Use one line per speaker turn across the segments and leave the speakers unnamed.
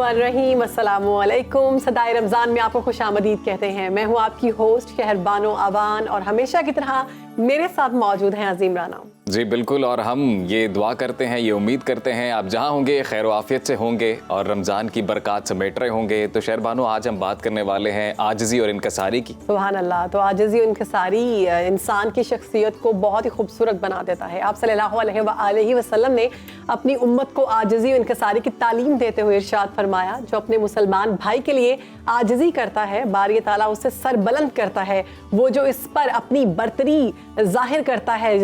बिस्मिल्लाहिर्रहमानिर्रहीम, अस्सलामुअलैकुम। सदाए रमज़ान में आपको खुशामदीद कहते हैं। मैं हूँ आपकी होस्ट शहरबानो आवान और हमेशा की तरह मेरे साथ मौजूद हैं अजीम राना।
जी बिल्कुल, और हम ये दुआ करते हैं, ये उम्मीद करते हैं आप जहाँ होंगे खैर व आफियत से होंगे और रमज़ान की बरक़ात समेट रहे होंगे। तो शहरबानो, आज हम बात करने वाले हैं आजिज़ी और इनकसारी की।
सुभान अल्लाह। तो आजिज़ी और इनकसारी इंसान की शख्सियत को बहुत ही खूबसूरत बना देता है। आप सल्लल्लाहु अलैहि वसल्लम ने अपनी उम्मत को आजिज़ी और इनकसारी की तालीम देते हुए इरशाद फरमाया, जो अपने मुसलमान भाई के लिए आजिज़ी करता है बारी ताला उससे सर बुलंद करता है। वो जो इस पर अपनी बर्तरी जाहिर करता है,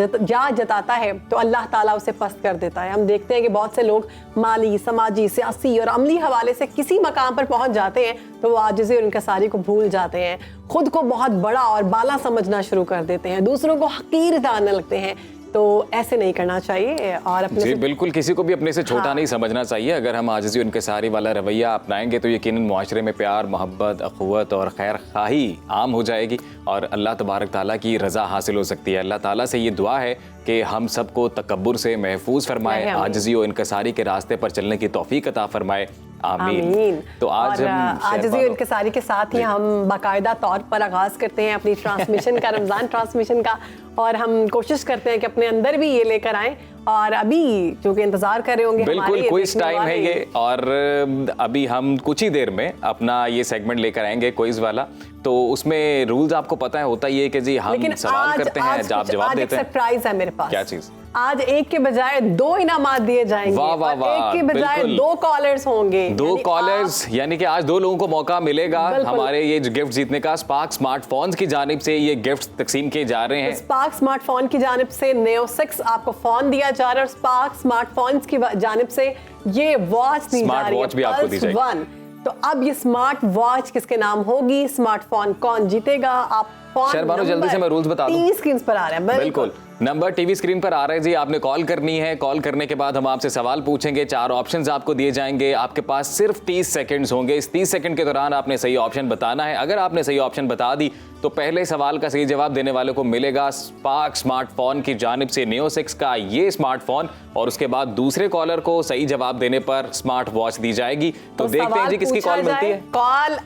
जताता है, तो अल्लाह ताला उसे पस्त कर देता है। हम देखते हैं कि बहुत से लोग माली, समाजी, सियासी और अमली हवाले से किसी मकाम पर पहुंच जाते हैं तो वो आजिज़ी और इनकसारी को भूल जाते हैं, खुद को बहुत बड़ा और बाला समझना शुरू कर देते हैं, दूसरों को हकीर जानने लगते हैं। तो ऐसे नहीं करना चाहिए और अपने
जी बिल्कुल, किसी को भी अपने से छोटा नहीं समझना चाहिए। अगर हम आजिज़ी और इनकसारी वाला रवैया अपनाएंगे तो यकीनन मुआशरे में प्यार, मोहब्बत, अख़ुवत और खैर खाही आम हो जाएगी और अल्लाह तबारक ताला की रज़ा हासिल हो सकती है। अल्लाह ताला से ये दुआ है कि हम सबको तकब्बुर से महफूज फरमाए, आजिज़ी और इनकसारी के रास्ते पर चलने की तौफीक अता फरमाए। आमीन। तो आज हम
आजिज़ी और इनकसारी के साथ ही हम बाकायदा तौर पर आगाज़ करते हैं अपनी ट्रांसमिशन का, रमज़ान ट्रांसमिशन का, और हम कोशिश करते हैं कि अपने अंदर भी ये लेकर आएँ। और अभी जो कि इंतजार कर रहे होंगे,
बिल्कुल क्विज टाइम है ये, और अभी हम कुछ ही देर में अपना ये सेगमेंट लेकर आएंगे क्विज वाला। तो उसमें रूल्स आपको पता है, होता ये कि जी हम सवाल करते हैं, आप जवाब देते हैं।
सरप्राइज है मेरे पास।
क्या चीज?
आज एक के बजाय 2 इनामात दिए जाएंगे।
वाह वाह वाह,
एक के बजाय 2 कॉलर्स होंगे।
2 कॉलर्स, यानी कि आज 2 लोगों को मौका मिलेगा हमारे ये गिफ्ट जीतने का। स्पार्क स्मार्टफोन्स की जानिब से ये गिफ्ट तकसीम किए जा रहे हैं।
स्पार्क स्मार्टफोन की जानिब से Neo 6 आपको फोन दिया जा रहा है और स्पार्क स्मार्टफोन्स की जानिब से ये वॉच दी जा रही है,
वॉच भी आपको दी जाएगी।
1। तो अब ये स्मार्ट वॉच किसके नाम होगी, स्मार्टफोन कौन जीतेगा? आप
शहरबानो जल्दी से मैं रूल्स बता दूं।
टीवी स्क्रीन पर आ रहे हैं।
बिल्कुल, नंबर टीवी स्क्रीन पर आ रहे हैं जी। आपने कॉल करनी है, कॉल करने के बाद हम आपसे सवाल पूछेंगे, 4 ऑप्शंस आपको दिए जाएंगे। आपके पास सिर्फ 30 सेकंड्स होंगे। इस 30 सेकंड के दौरान आपने सही ऑप्शन बताना है। अगर आपने सही ऑप्शन बता दी तो पहले सवाल का सही जवाब देने वाले को मिलेगा स्पार्क स्मार्टफोन की जानिब से Neo 6 का ये स्मार्टफोन, और उसके बाद दूसरे कॉलर को सही जवाब देने पर स्मार्ट वॉच दी जाएगी। तो देखते हैं जी किसकी कॉल मिलती है।
कॉल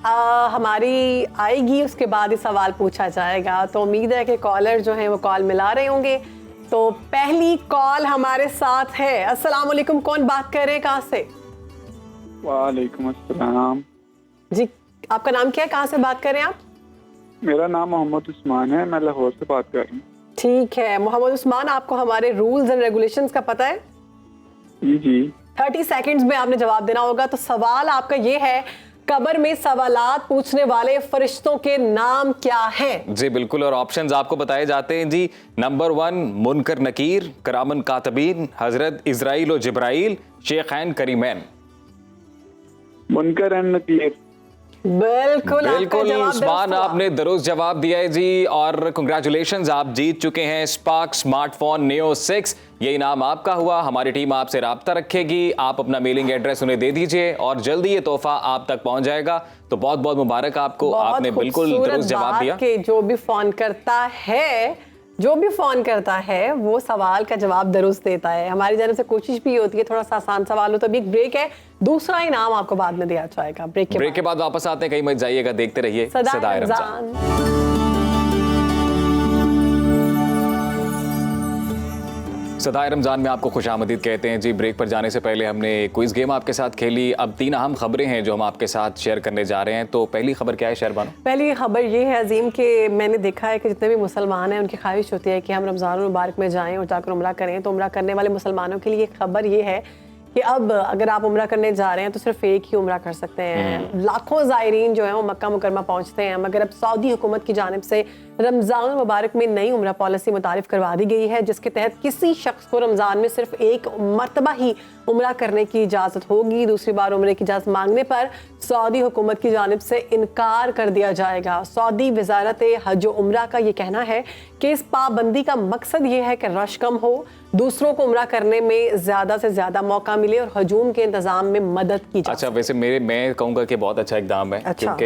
हमारी आएगी, उसके बाद ही सवाल पूछा जाएगा। तो उम्मीद है कि कॉलर जो है वो कॉल मिला रहे होंगे। तो पहली कॉल हमारे साथ है। अस्सलाम वालेकुम, कौन बात कर रहे हैं, कहाँ से?
वालेकुम अस्सलाम
जी, आपका नाम क्या है, कहाँ से बात कर रहे हैं आप?
मेरा नाम मोहम्मद उस्मान है, मैं लाहौर से बात कर रहा हूँ।
ठीक है मोहम्मद उस्मान, आपको हमारे रूल्स एंड रेगुलेशंस का पता है?
जी
30 सेकंड्स में आपने जवाब देना होगा। तो सवाल आपका ये है, कब्र में सवालात पूछने वाले फरिश्तों के नाम क्या हैं?
जी बिल्कुल, और ऑप्शंस आपको बताए जाते हैं जी। नंबर 1 मुनकर नकीर, करामन कातबीन, हजरत इजराइल और जिब्राइल, शेखैन करीमैन।
मुनकर एंड नकीर।
बिल्कुल
उस्मान, आपने दुरुस्त जवाब दिया है जी, और कांग्रेचुलेशंस, आप जीत चुके हैं स्पार्क स्मार्टफोन Neo 6। ये इनाम आपका हुआ। हमारी टीम आपसे राब्ता रखेगी। आप अपना मेलिंग एड्रेस उन्हें दे दीजिए और जल्दी ये तोहफा आप तक पहुंच जाएगा। तो बहुत बहुत मुबारक आपको, आपने बिल्कुल दुरुस्त जवाब दिया।
जो भी फोन करता है वो सवाल का जवाब दुरुस्त देता है। हमारी जानब से कोशिश भी होती है थोड़ा सा आसान सवाल हो। तो अभी एक ब्रेक है, दूसरा इनाम आपको बाद में दिया जाएगा। ब्रेक के बाद
वापस आते हैं, कहीं मत जाइएगा, देखते रहिए सदाए रमज़ान। सदाए रमज़ान में आपको खुशामदीद कहते हैं जी। ब्रेक पर जाने से पहले हमने क्विज गेम आपके साथ खेली। अब 3 अहम खबरें हैं जो हम आपके साथ शेयर करने जा रहे हैं। तो पहली खबर क्या है शहरबानो?
पहली खबर ये है अजीम कि मैंने देखा है कि जितने भी मुसलमान हैं उनकी ख्वाहिश होती है कि हम रमज़ान मुबारक में जाएं और जाकर उम्रा करें। तो उम्रा करने वाले मुसलमानों के लिए खबर ये है कि अब अगर आप उम्रा करने जा रहे हैं तो सिर्फ एक ही उम्रा कर सकते हैं। लाखों ज़ायरीन जो है वो मक्का मुकरमा पहुंचते हैं, मगर अब सऊदी हुकूमत की जानिब से रमज़ान मुबारक में नई उम्रा पॉलिसी मुतारिफ करवा दी गई है, जिसके तहत किसी शख्स को रमज़ान में सिर्फ एक मरतबा ही उम्रा करने की इजाज़त होगी। दूसरी बार उम्रे की इजाज़त मांगने पर सऊदी हुकूमत की जानिब से इनकार कर दिया जाएगा। सऊदी वज़ारत हज व उम्रा का ये कहना है कि इस पाबंदी का मकसद ये है कि रश कम हो, दूसरों को उम्रा करने में ज़्यादा से ज़्यादा मौका मिले और हजूम के इंतज़ाम में मदद की जाए।
अच्छा, वैसे मैं कहूँगा कि बहुत अच्छा इकदाम है। क्योंकि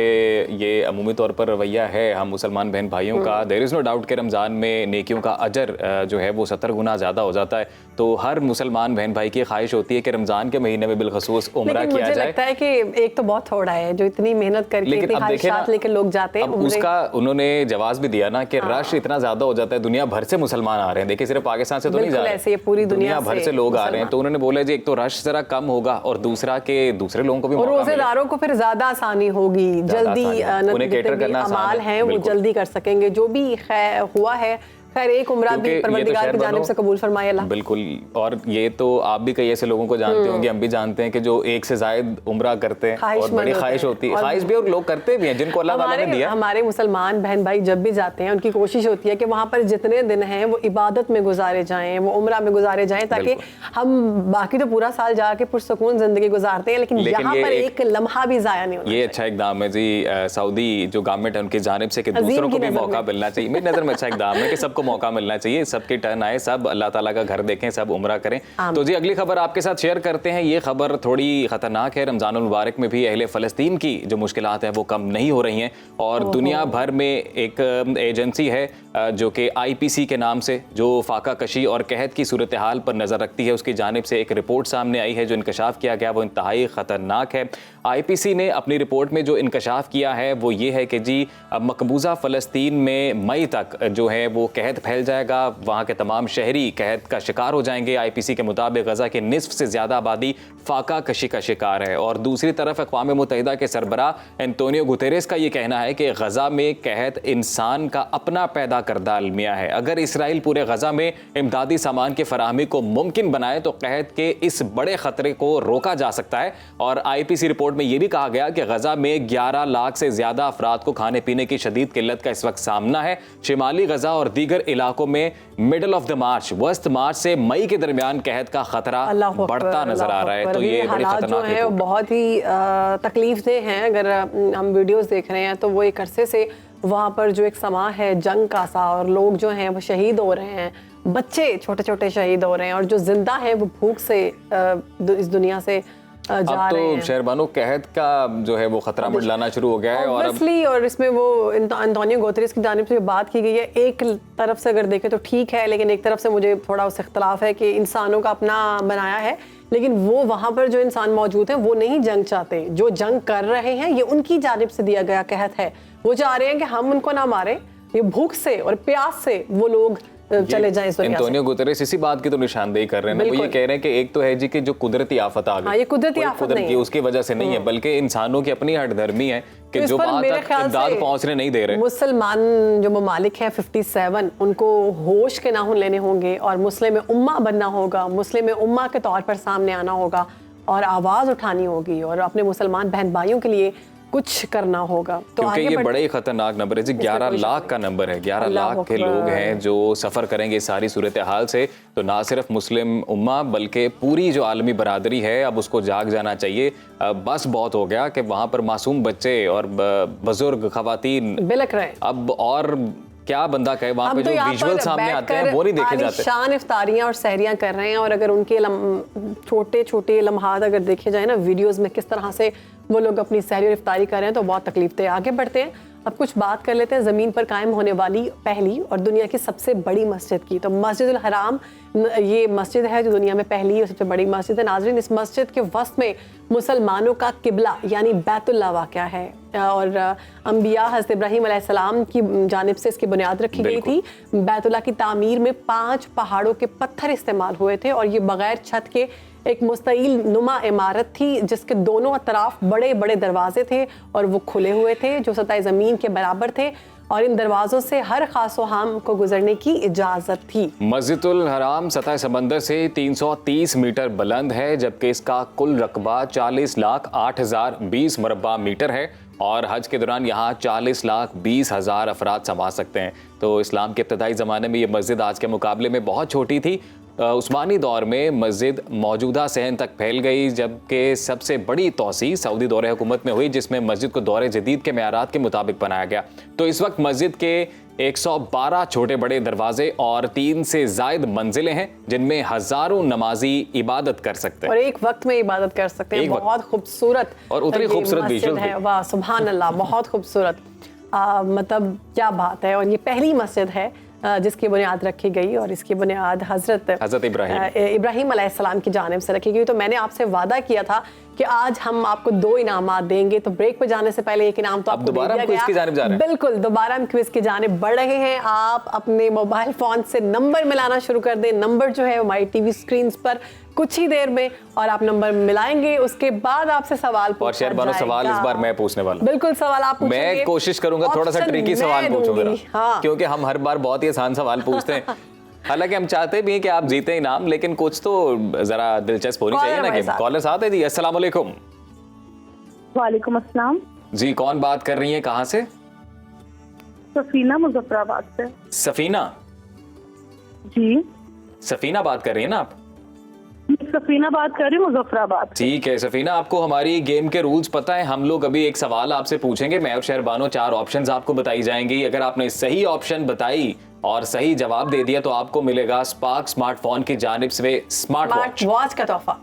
ये अमूमी तौर पर रवैया है हम मुसलमान बहन भाइयों का। देयर इज़ नो डाउट कि रमज़ान में नेकियों का अजर जो है वो 70 गुना ज़्यादा हो जाता है। तो हर मुसलमान बहन भाई की ख्वाहिश होती है कि रमज़ान के महीने में बिलखसूस उम्रा किया
मुझे
जाए।
लगता है कि एक तो बहुत थोड़ा है जो इतनी मेहनत करके इतनी ख्वाहिशात लेकर लोग जाते हैं।
अब उसका उन्होंने जवाब भी दिया ना कि रश इतना ज़्यादा हो जाता है, दुनिया भर से मुसलमान आ रहे हैं। देखिए सिर्फ पाकिस्तान से तो नहीं जा रहे,
ऐसे पूरी दुनिया
भर से लोग आ रहे हैं। तो उन्होंने बोला जी एक तो रश जरा कम होगा और दूसरा के दूसरे लोगों को भी मौका मिलेगा।
रोजेदारों को फिर ज्यादा आसानी होगी, जल्दी
उन्हें कैटर करना
अमाल हैं वो जल्दी कर सकेंगे। जो भी हुआ है खैर एक उम्रा भी परवरदिगार की जानिब से कबूल फरमाए अल्लाह।
बिल्कुल। और ये तो आप भी कई ऐसे लोगों को जानते होंगे, हम भी जानते हैं कि जो एक से जायद उम्रा करते हैं और बड़ी ख्वाहिश होती है, ख्वाहिश भी और लोग करते भी हैं जिनको अल्लाह ताला ने दिया।
हमारे मुसलमान बहन भाई जब भी जाते हैं उनकी कोशिश होती है कि वहाँ पर जितने दिन हैं वो इबादत में गुजारे जाएं, वो उम्रा में गुजारे जाएं, ताकि हम बाकी तो पूरा साल जाके पुरसुकून जिंदगी गुजारते हैं, लेकिन यहाँ पर एक लम्हा भी जाया नहीं होना।
ये अच्छा इकदाम है जी सऊदी जो गवर्नमेंट है उनकी जानिब से कि दूसरों को भी मौका मिलना चाहिए। मेरी नजर में अच्छा इकदाम है कि सबको मौका मिलना चाहिए, सबके टर्न आए, सब अल्लाह ताला का घर देखें, सब उम्रा करें। तो जी अगली खबर आपके साथ शेयर करते हैं। ये खबर थोड़ी खतरनाक है। रमजान मुबारक में भी अहले फ़लस्तीन की जो मुश्किलात हैं वो कम नहीं हो रही हैं और दुनिया भर में एक एजेंसी है जो कि IPC के नाम से जो फाका कशी और कहत की सूरत हाल पर नज़र रखती है, उसकी जानिब से एक रिपोर्ट सामने आई है। जो इंकशाफ किया गया वो इंतहाई ख़तरनाक है। IPC ने अपनी रिपोर्ट में जो इंकशाफ किया है वो ये है कि जी अब मकबूजा फ़लस्तीन में मई तक जो है वो कहत फैल जाएगा, वहाँ के तमाम शहरी कहत का शिकार हो जाएंगे। IPC के मुताबिक गज़ा की निस्फ से ज़्यादा आबादी फाका कशी का शिकार है। और दूसरी तरफ अक़वाम मुत्तहिदा के सरबराह एंटोनियो गुतेरेस का ये कहना है कि गज़ा में कहत इंसान का अपना पैदा करदा अलमिया है। अगर इसराइल पूरे गज़ा में इमदादी सामान की फराहमी को मुमकिन बनाए तो कहत के इस बड़े ख़तरे को रोका जा सकता है। और IPC रिपोर्ट में यह भी कहा गया कि गज़ा में 11 लाख से ज़्यादा अफराद को खाने पीने की शदीद किल्लत का इस वक्त सामना है। शिमाली गज़ा और दीगर इलाकों में मिडल ऑफ द मार्च, वस्त मार्च से मई के दरमियान कहत का खतरा बढ़ता नजर आ रहा है। तो ये बड़ी खतरनाक है,
बहुत ही तकलीफ देह हैं। अगर हम वीडियोस देख रहे हैं तो वो एक अरसे से वहाँ पर जो एक समा है जंग का सा, और लोग जो हैं वो शहीद हो रहे हैं, बच्चे छोटे छोटे शहीद हो रहे हैं, और जो जिंदा हैं वो भूख से इस दुनिया से
अब तो शहरबानो कहत का जो है वो खतरा मंडलाना शुरू हो गया है।
और इसमें वो एंटोनियो गुतेरेस की जानिब से बात की गई है। एक तरफ से अगर देखें तो ठीक है, लेकिन एक तरफ से मुझे थोड़ा उससे इख्तलाफ है कि इंसानों का अपना बनाया है, लेकिन वो वहाँ पर जो इंसान मौजूद हैं वो नहीं जंग चाहते। जो जंग कर रहे हैं ये उनकी जानिब से दिया गया कहत है। वो चाह रहे हैं कि हम उनको ना मारें, ये भूख से और प्यास से वो लोग चले जाएं इस दुनिया से।
एंटोनियो गुतेरेस इसी बात की तो निशानदेही कर रहे हैं। वो ये कह रहे हैं कि एक तो है जी कि जो कुदरती आफत आ गई,
ये कुदरती आफत नहीं है,
उसकी वजह से नहीं है, बल्कि इंसानों की अपनी हठधर्मी है कि जो वहां तक इमदाद पहुंचने नहीं दे रहे।
मुसलमान जो ममालिक हैं 57, उनको होश के नाखून लेने होंगे और मुस्लिम उम्मा बनना होगा, मुस्लिम उम्मा के तौर पर सामने आना होगा और आवाज उठानी होगी और अपने मुसलमान बहन भाइयों के लिए कुछ करना होगा। तो
क्योंकि ये बड़ा ही खतरनाक नंबर है जी, 11 लाख का नंबर है। 11 लाख के लोग हैं जो सफ़र करेंगे सारी सूरत हाल से। तो ना सिर्फ मुस्लिम उम्मा बल्कि पूरी जो आलमी बरादरी है अब उसको जाग जाना चाहिए। बस बहुत हो गया कि वहाँ पर मासूम बच्चे और बुजुर्ग खवातीन बिलख रहे हैं। अब और क्या बंदा कहे, वहाँ पे जो विजुअल सामने आते हैं वो नहीं देखे जाते।
शान इफ्तारियां और सहरियां कर रहे हैं, और अगर उनके छोटे छोटे लम्हात अगर देखे जाए ना वीडियोस में किस तरह से वो लोग अपनी सहरी और इफ्तारी कर रहे हैं तो बहुत तकलीफ थे। आगे बढ़ते हैं, अब कुछ बात कर लेते हैं ज़मीन पर कायम होने वाली पहली और दुनिया की सबसे बड़ी मस्जिद की। तो मस्जिदुल हराम ये मस्जिद है जो दुनिया में पहली और सबसे बड़ी मस्जिद है। नाज़रीन, इस मस्जिद के वस्त में मुसलमानों का किबला यानी बैतुल्लाह वाक़या है और अंबिया हज़रत इब्राहीम अलैहिस्सलाम की जानिब से इसकी बुनियाद रखी गई थी। बैतुल्लाह की तामीर में 5 पहाड़ों के पत्थर इस्तेमाल हुए थे और ये बग़ैर छत के एक मुस्तईल नुमा इमारत थी जिसके दोनों अतराफ बड़े बड़े दरवाजे थे और वो खुले हुए थे जो सतह ज़मीन के बराबर थे, और इन दरवाज़ों से हर खासो हाम को गुजरने की इजाज़त थी।
मस्जिदुल हराम सतह समंदर से 330 मीटर बुलंद है, जबकि इसका कुल रकबा 40,08,020 मुरब्बा मीटर है और हज के दौरान यहाँ 40,20,000 अफराद समा सकते हैं। तो इस्लाम के इब्तदाई ज़माने में ये मस्जिद आज के मुकाबले में बहुत छोटी थी। उस्मानी दौर में मस्जिद मौजूदा सहन तक फैल गई, जबकि सबसे बड़ी तोसी सऊदी दौरे हुकूमत में हुई जिसमें मस्जिद को दौरे जदीद के मेयारात के मुताबिक बनाया गया। तो इस वक्त मस्जिद के 112 छोटे बड़े दरवाजे और 3 से ज़ायद मंजिलें हैं जिनमें हज़ारों नमाजी इबादत कर सकते हैं
और एक वक्त में इबादत कर सकते हैं। बहुत खूबसूरत
और उतनी खूबसूरत विजुअल
है, वाह सुभान अल्लाह, बहुत खूबसूरत। मतलब क्या बात है। और ये पहली मस्जिद है जिसकी बुनियाद रखी गई और इसकी बुनियाद हज़रत इब्राहीम अलैहिस्सलाम की जानिब से रखी गई। तो मैंने आपसे वादा किया था कि आज हम आपको 2 इनामात देंगे, तो ब्रेक पे जाने से पहले एक इनाम तो आपको
दोबारा हम क्विज की जानिब जा रहे हैं।
बिल्कुल, दोबारा हम क्विज की जानिब बढ़ रहे हैं। आप अपने मोबाइल फोन से नंबर मिलाना शुरू कर दें। नंबर जो है हमारी टीवी स्क्रीन पर कुछ ही देर में, और आप नंबर मिलाएंगे, उसके बाद आपसे सवाल पूछा
और शेरबानो सवाल इस बार मैं पूछने वाला हूं।
बिल्कुल, सवाल आप पूछेंगे।
मैं कोशिश करूंगा थोड़ा सा ट्रिकी सवाल पूछूंगा,
हाँ।
क्योंकि हम हर बार बहुत ही आसान सवाल पूछते हैं। हालांकि हम चाहते भी हैं कि आप जीते इनाम, लेकिन कुछ तो जरा दिलचस्प होनी चाहिए ना। कि कॉलर साथ है जी। अस्सलाम वालेकुम।
वालेकुम अस्सलाम
जी, कौन बात कर रही हैं, कहाँ से?
सफीना मुजफ्फराबाद से।
सफीना
जी,
सफीना बात कर रही है ना आप?
सफीना बात कर रही हूँ मुजफ्फराबाद से।
ठीक है सफीना, आपको हमारी गेम के रूल्स पता है? हम लोग अभी एक सवाल आपसे पूछेंगे, मैं और शहरबानो 4 ऑप्शंस आपको बताई जाएंगी। अगर आपने सही ऑप्शन बताई और सही जवाब दे दिया तो आपको मिलेगा स्पार्क स्मार्टफोन की जानिब से स्मार्ट
वॉच का तोहफा।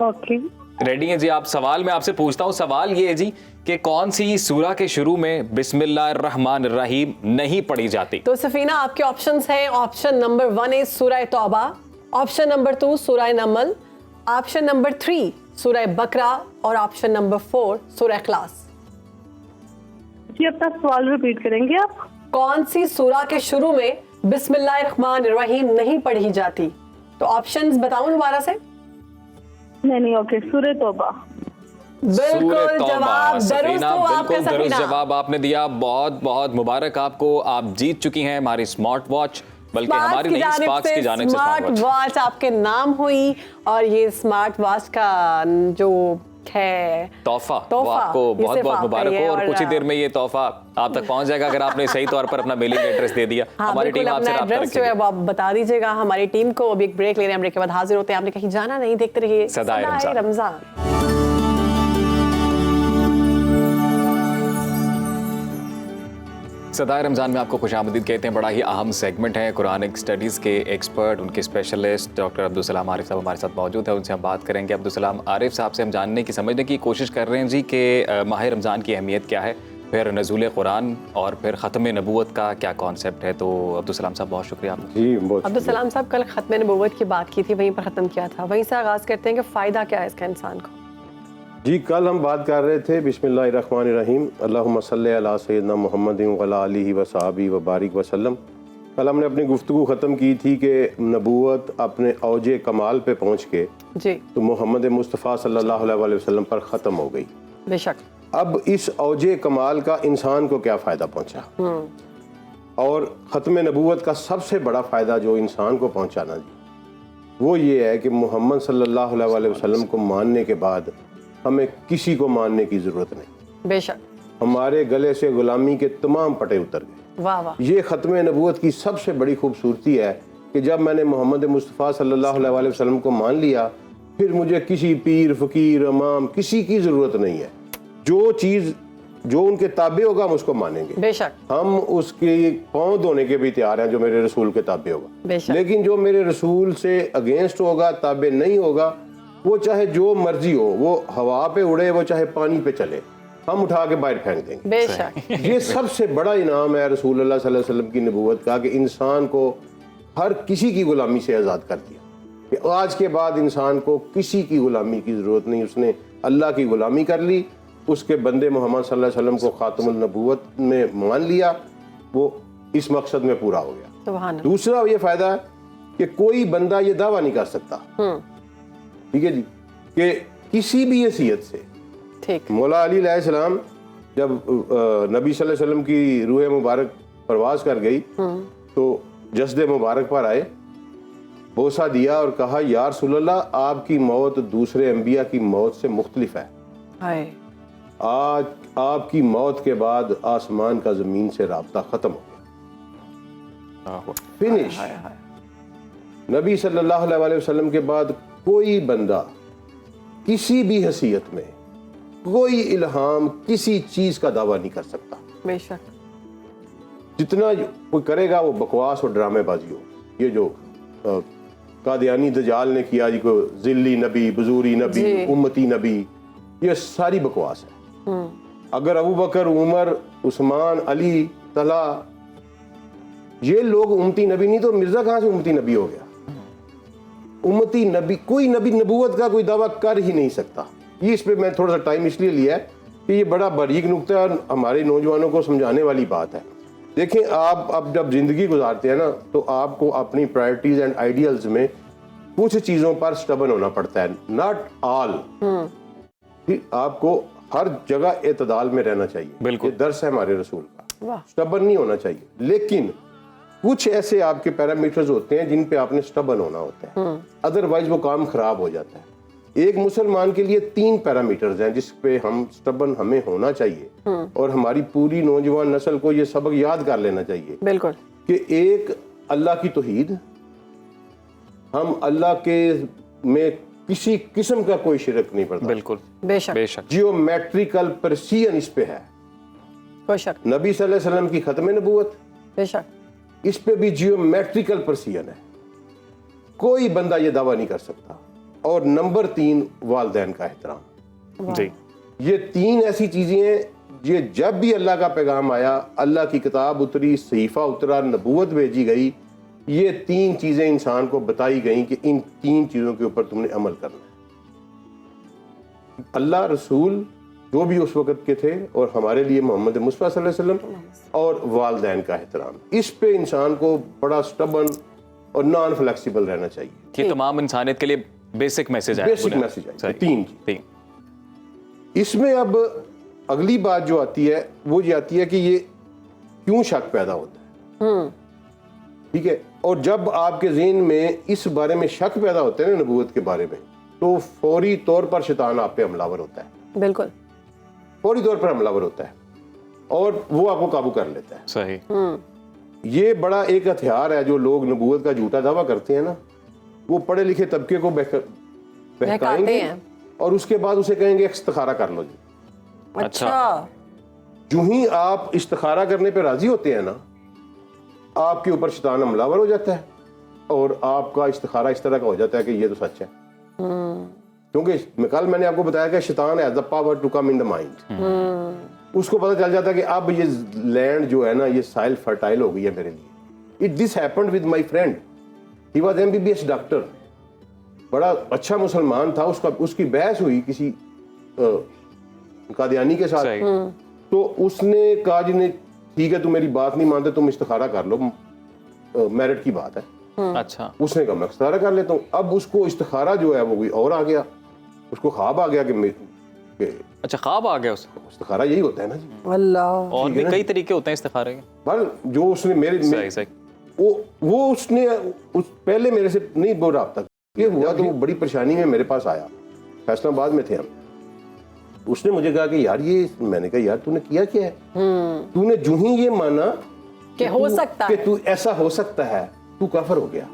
ओके,
रेडी हैं जी? आप सवाल मैं आपसे पूछता हूँ। सवाल ये है जी कि कौन सी सूरा के शुरू में बिस्मिल्लाहिर्रहमानिर्रहीम नहीं पढ़ी जाती?
तो सफीना, आपके ऑप्शंस हैं। ऑप्शन नंबर 1 है सूरह तौबा, ऑप्शन नंबर 2 सूरह नमल, ऑप्शन नंबर 3 सूरह बकरा और ऑप्शन नंबर 4 सूरह इखलास।
जी अपना सवाल रिपीट करेंगे आप?
कौन सी सूरा के शुरू में बिस्मिल्लाहिर्रहमानिर्रहीम नहीं पढ़ी जाती? तो ऑप्शंस बताऊं दोबारा से?
नहीं, ओके, सूरह तौबा।
बिल्कुल जवाब
सफीना, बिल्कुल दुरुस्त
सफीना।
जवाब आपने दिया। बहुत बहुत मुबारक आपको, आप जीत चुकी हैं हमारी स्मार्ट वॉच, बल्कि हमारी नहीं, स्पार्क्स की जानिब से
स्मार्ट वॉच आपके नाम हुई। और ये स्मार्ट वॉच का जो है
तोहफा वो आपको बहुत बहुत मुबारक हो। और कुछ ही देर में ये तोहफा आप तक पहुंच जाएगा अगर आपने सही तौर पर अपना मेलिंग एड्रेस दे दिया। हमारी टीम आपसे राब्ता
एड्रेस जो है वो आप बता दीजिएगा हमारी टीम को। अभी एक ब्रेक ले रहे हैं, ब्रेक के बाद हाजिर होते हैं। आपने कहीं जाना नहीं, देखते रहिए सदाए रमजान।
सदाए रमज़ान में आपको खुशामदीद कहते हैं। बड़ा ही अहम सेगमेंट है। कुरानिक स्टडीज़ के एक्सपर्ट, उनके स्पेशलिस्ट डॉक्टर अब्दुल सलाम आरिफ साहब हमारे साथ मौजूद है। उनसे हम बात करेंगे। अब्दुल सलाम आरिफ साहब से हम जानने की, समझने की कोशिश कर रहे हैं जी कि माह रमज़ान की अहमियत क्या है, फिर नज़ूल कुरान और फिर ख़त्म नबूवत का क्या कॉन्सेप्ट है। तो अब्दुल सलाम साहब बहुत शुक्रिया आपका।
जी बहुत
अब्दुल सलाम साहब, कल ख़त्म नबूवत की बात की थी, वहीं पर ख़त्म किया था, वहीं से आगाज़ करते हैं कि फ़ायदा क्या है इसका इंसान को।
जी, कल हम बात कर रहे थे बिस्मिल्लाहिर्रहमानिर्रहीम अल्लाहुम्मा सल्ली अला सय्यदना मुहम्मद व अला आलिहि व सहाबी व बारिक वसल्लम। कल हमने अपनी गुफ्तगू ख़त्म की थी कि नबूवत अपने औजे कमाल पे पहुँच के
जी
तो मोहम्मद मुस्तफ़ा सल्लल्लाहु अलैहि वसल्लम पर ख़त्म हो गई।
बेशक।
अब इस औजे कमाल का इंसान को क्या फ़ायदा पहुँचा, और ख़त्म नबूवत का सबसे बड़ा फ़ायदा जो इंसान को पहुँचाना जी वो ये है कि मोहम्मद सल्लल्लाहु अलैहि वसल्लम को मानने के बाद हमें किसी को मानने की ज़रूरत नहीं।
बेशक।
हमारे गले से गुलामी के तमाम पटे उतर गए।
वाह वाह।
ये ख़त्म नबूवत की सबसे बड़ी खूबसूरती है कि जब मैंने मोहम्मद मुस्तफ़ा सल्लल्लाहु अलैहि वसल्लम को मान लिया, फिर मुझे किसी पीर फ़कीर इमाम किसी की ज़रूरत नहीं है। जो चीज़ जो उनके ताबे होगा हम उसको मानेंगे।
बेशक।
हम उसकी पाँव धोने के भी तैयार हैं जो मेरे रसूल के ताबे होगा।
बेशक।
लेकिन जो मेरे रसूल से अगेंस्ट होगा, ताबे नहीं होगा, वो चाहे जो मर्जी हो, वो हवा पे उड़े, वो चाहे पानी पे चले, हम उठा के बाहर फेंक देंगे।
बेशक।
ये सबसे बड़ा इनाम है रसूल अल्लाह सल्लल्लाहु अलैहि वसल्लम की नबूवत का कि इंसान को हर किसी की गुलामी से आज़ाद कर दिया कि आज के बाद इंसान को किसी की गुलामी की ज़रूरत नहीं। उसने अल्लाह की गुलामी कर ली, उसके बंदे मोहम्मद सल्लल्लाहु अलैहि वसल्लम को खातमुल नबूवत में मान लिया, वो इस मकसद में पूरा हो गया।
सुभान अल्लाह।
दूसरा ये फ़ायदा है कि कोई बंदा ये दावा नहीं कर सकता, ठीक है जी, कि किसी भी हैसियत से
ठीक।
मौला अली अलैहिस्सलाम जब नबी सल्लल्लाहु अलैहि वसल्लम की रूह मुबारक परवाज कर गई तो जस्द मुबारक पर आए, बोसा दिया और कहा या रसूलल्लाह, आपकी मौत दूसरे अंबिया की मौत से मुख्तलिफ है।
हाय।
आज आपकी मौत के बाद आसमान का ज़मीन से राब्ता ख़त्म हो गया, फिनिश। नबी सल्लल्लाहु अलैहि वसल्लम के बाद कोई बंदा किसी भी हैसियत में कोई इल्हाम किसी चीज़ का दावा नहीं कर सकता।
बेशक।
जितना कोई करेगा वो बकवास और ड्रामेबाजी हो। ये जो कादियानी दजाल ने किया जी को जिल्ली नबी, बुजूरी नबी, उम्मती नबी, ये सारी बकवास है। अगर अबू बकर, उमर, उस्मान, अली, तला ये लोग उम्मती नबी नहीं तो मिर्जा कहां से उम्मती नबी हो गया? उम्मती नबी, कोई नबी नबूवत का कोई दावा कर ही नहीं सकता। ये इस पे मैं थोड़ा सा टाइम इसलिए लिया है कि ये बड़ा बारीक नुक्ता है और हमारे नौजवानों को समझाने वाली बात है। देखें, आप अब जब जिंदगी गुजारते हैं ना तो आपको अपनी प्रायोरिटीज एंड आइडियल्स में कुछ चीज़ों पर स्टबन होना पड़ता है, नॉट ऑल। आपको हर जगह एतदाल में रहना चाहिए।
बिल्कुल।
ये दर्स है हमारे रसूल का,
वाह।
स्टबन नहीं होना चाहिए। लेकिन कुछ ऐसे आपके पैरामीटर्स होते हैं जिन पे आपने स्टबन होना होता है, अदरवाइज वो काम खराब हो जाता है। एक मुसलमान के लिए 3 पैरामीटर्स हैं जिस पे हम स्टबन हमें होना चाहिए और हमारी पूरी नौजवान नस्ल को ये सबक याद कर लेना चाहिए
बिल्कुल।
कि एक, अल्लाह की तौहीद, हम अल्लाह के में किसी किस्म का कोई शिरक नहीं पड़ता।
बिल्कुल,
बेशक
बेशक।
जियोमेट्रिकल प्रेसिजन इस पे है।
कोई शक,
नबी सल्लल्लाहु अलैहि वसल्लम की खत्म नबूवत,
बेशक
इस पे भी जियोमेट्रिकल प्रेसिजन है, कोई बंदा ये दावा नहीं कर सकता। और नंबर 3, वालिदैन का एहतराम।
जी,
ये 3 ऐसी चीजें हैं, ये जब भी अल्लाह का पैगाम आया, अल्लाह की किताब उतरी, सहीफा उतरा, नबूवत भेजी गई, ये 3 चीजें इंसान को बताई गई कि इन 3 चीजों के ऊपर तुमने अमल करना है। अल्लाह, रसूल जो भी उस वक्त के थे और हमारे लिए मोहम्मद मुस्तफा सल्लल्लाहु अलैहि वसल्लम, और वालिदैन का एहतराम। इस पे इंसान को बड़ा स्टबन और नॉन फ्लेक्सिबल रहना चाहिए।
ये तमाम इंसानियत के लिए बेसिक मैसेज है।
बेसिक मैसेज है।
सही।
3
तीन।
इसमें अब अगली बात जो आती है वो ये आती है कि ये क्यों शक पैदा होता है। ठीक है, और जब आपके ज़हन में इस बारे में शक पैदा होता है ना नबूवत के बारे में, तो फौरी तौर पर शैतान आप पे हमलावर होता है।
बिल्कुल
फौरी तौर पर हमलावर होता है और वो आपको काबू कर लेता है।
सही।
ये बड़ा एक हथियार है। जो लोग नबूवत का झूठा दावा करते हैं ना, वो पढ़े लिखे तबके को बहकाएंगे
हैं।
और उसके बाद उसे कहेंगे इस्तिखारा कर लो जी।
अच्छा,
जो ही आप इस्तिखारा करने पे राजी होते हैं ना, आपके ऊपर शैतान हमलावर हो जाता है और आपका इस्तिखारा इस तरह का हो जाता है कि ये तो सच है। क्योंकि कल मैंने आपको बताया कि शैतान has the power to come in the mind. उसको पता चल जाता है कि अब ये लैंड जो है ना, ये साइल फर्टाइल हो गई है मेरे लिए। This happened with my friend, he was MBBS doctor, बड़ा अच्छा मुसलमान था। उसकी बहस हुई किसी कादियानी के साथ, तो उसने कहा जी नहीं ठीक है, तुम मेरी बात नहीं मानते, तुम इस्तिखारा कर लो, मेरिट की बात है।
अच्छा।
उसने कहा मैं इस्तिखारा कर लेता हूँ। अब उसको इस्तिखारा जो है वो कोई और आ गया, उसको ख्वाब आ गया कि
अच्छा, ख्वाब आ गया उसको।
इस्तिखारा यही होता है ना जी।
अल्लाह।
और भी कई तरीके होते हैं इस्तिखारे के।
पर जो उसने
सही सही।
वो उसने पहले मेरे से नहीं बोल रहा था, ये हुआ तो वो बड़ी परेशानी में मेरे पास आया। फैसलाबाद में थे हम। उसने मुझे कहा कि यार ये, मैंने कहा यार तूने किया क्या है? तूने जो ही ये माना
कि हो सकता है,
कि तू ऐसा हो सकता है, तू काफिर हो गया।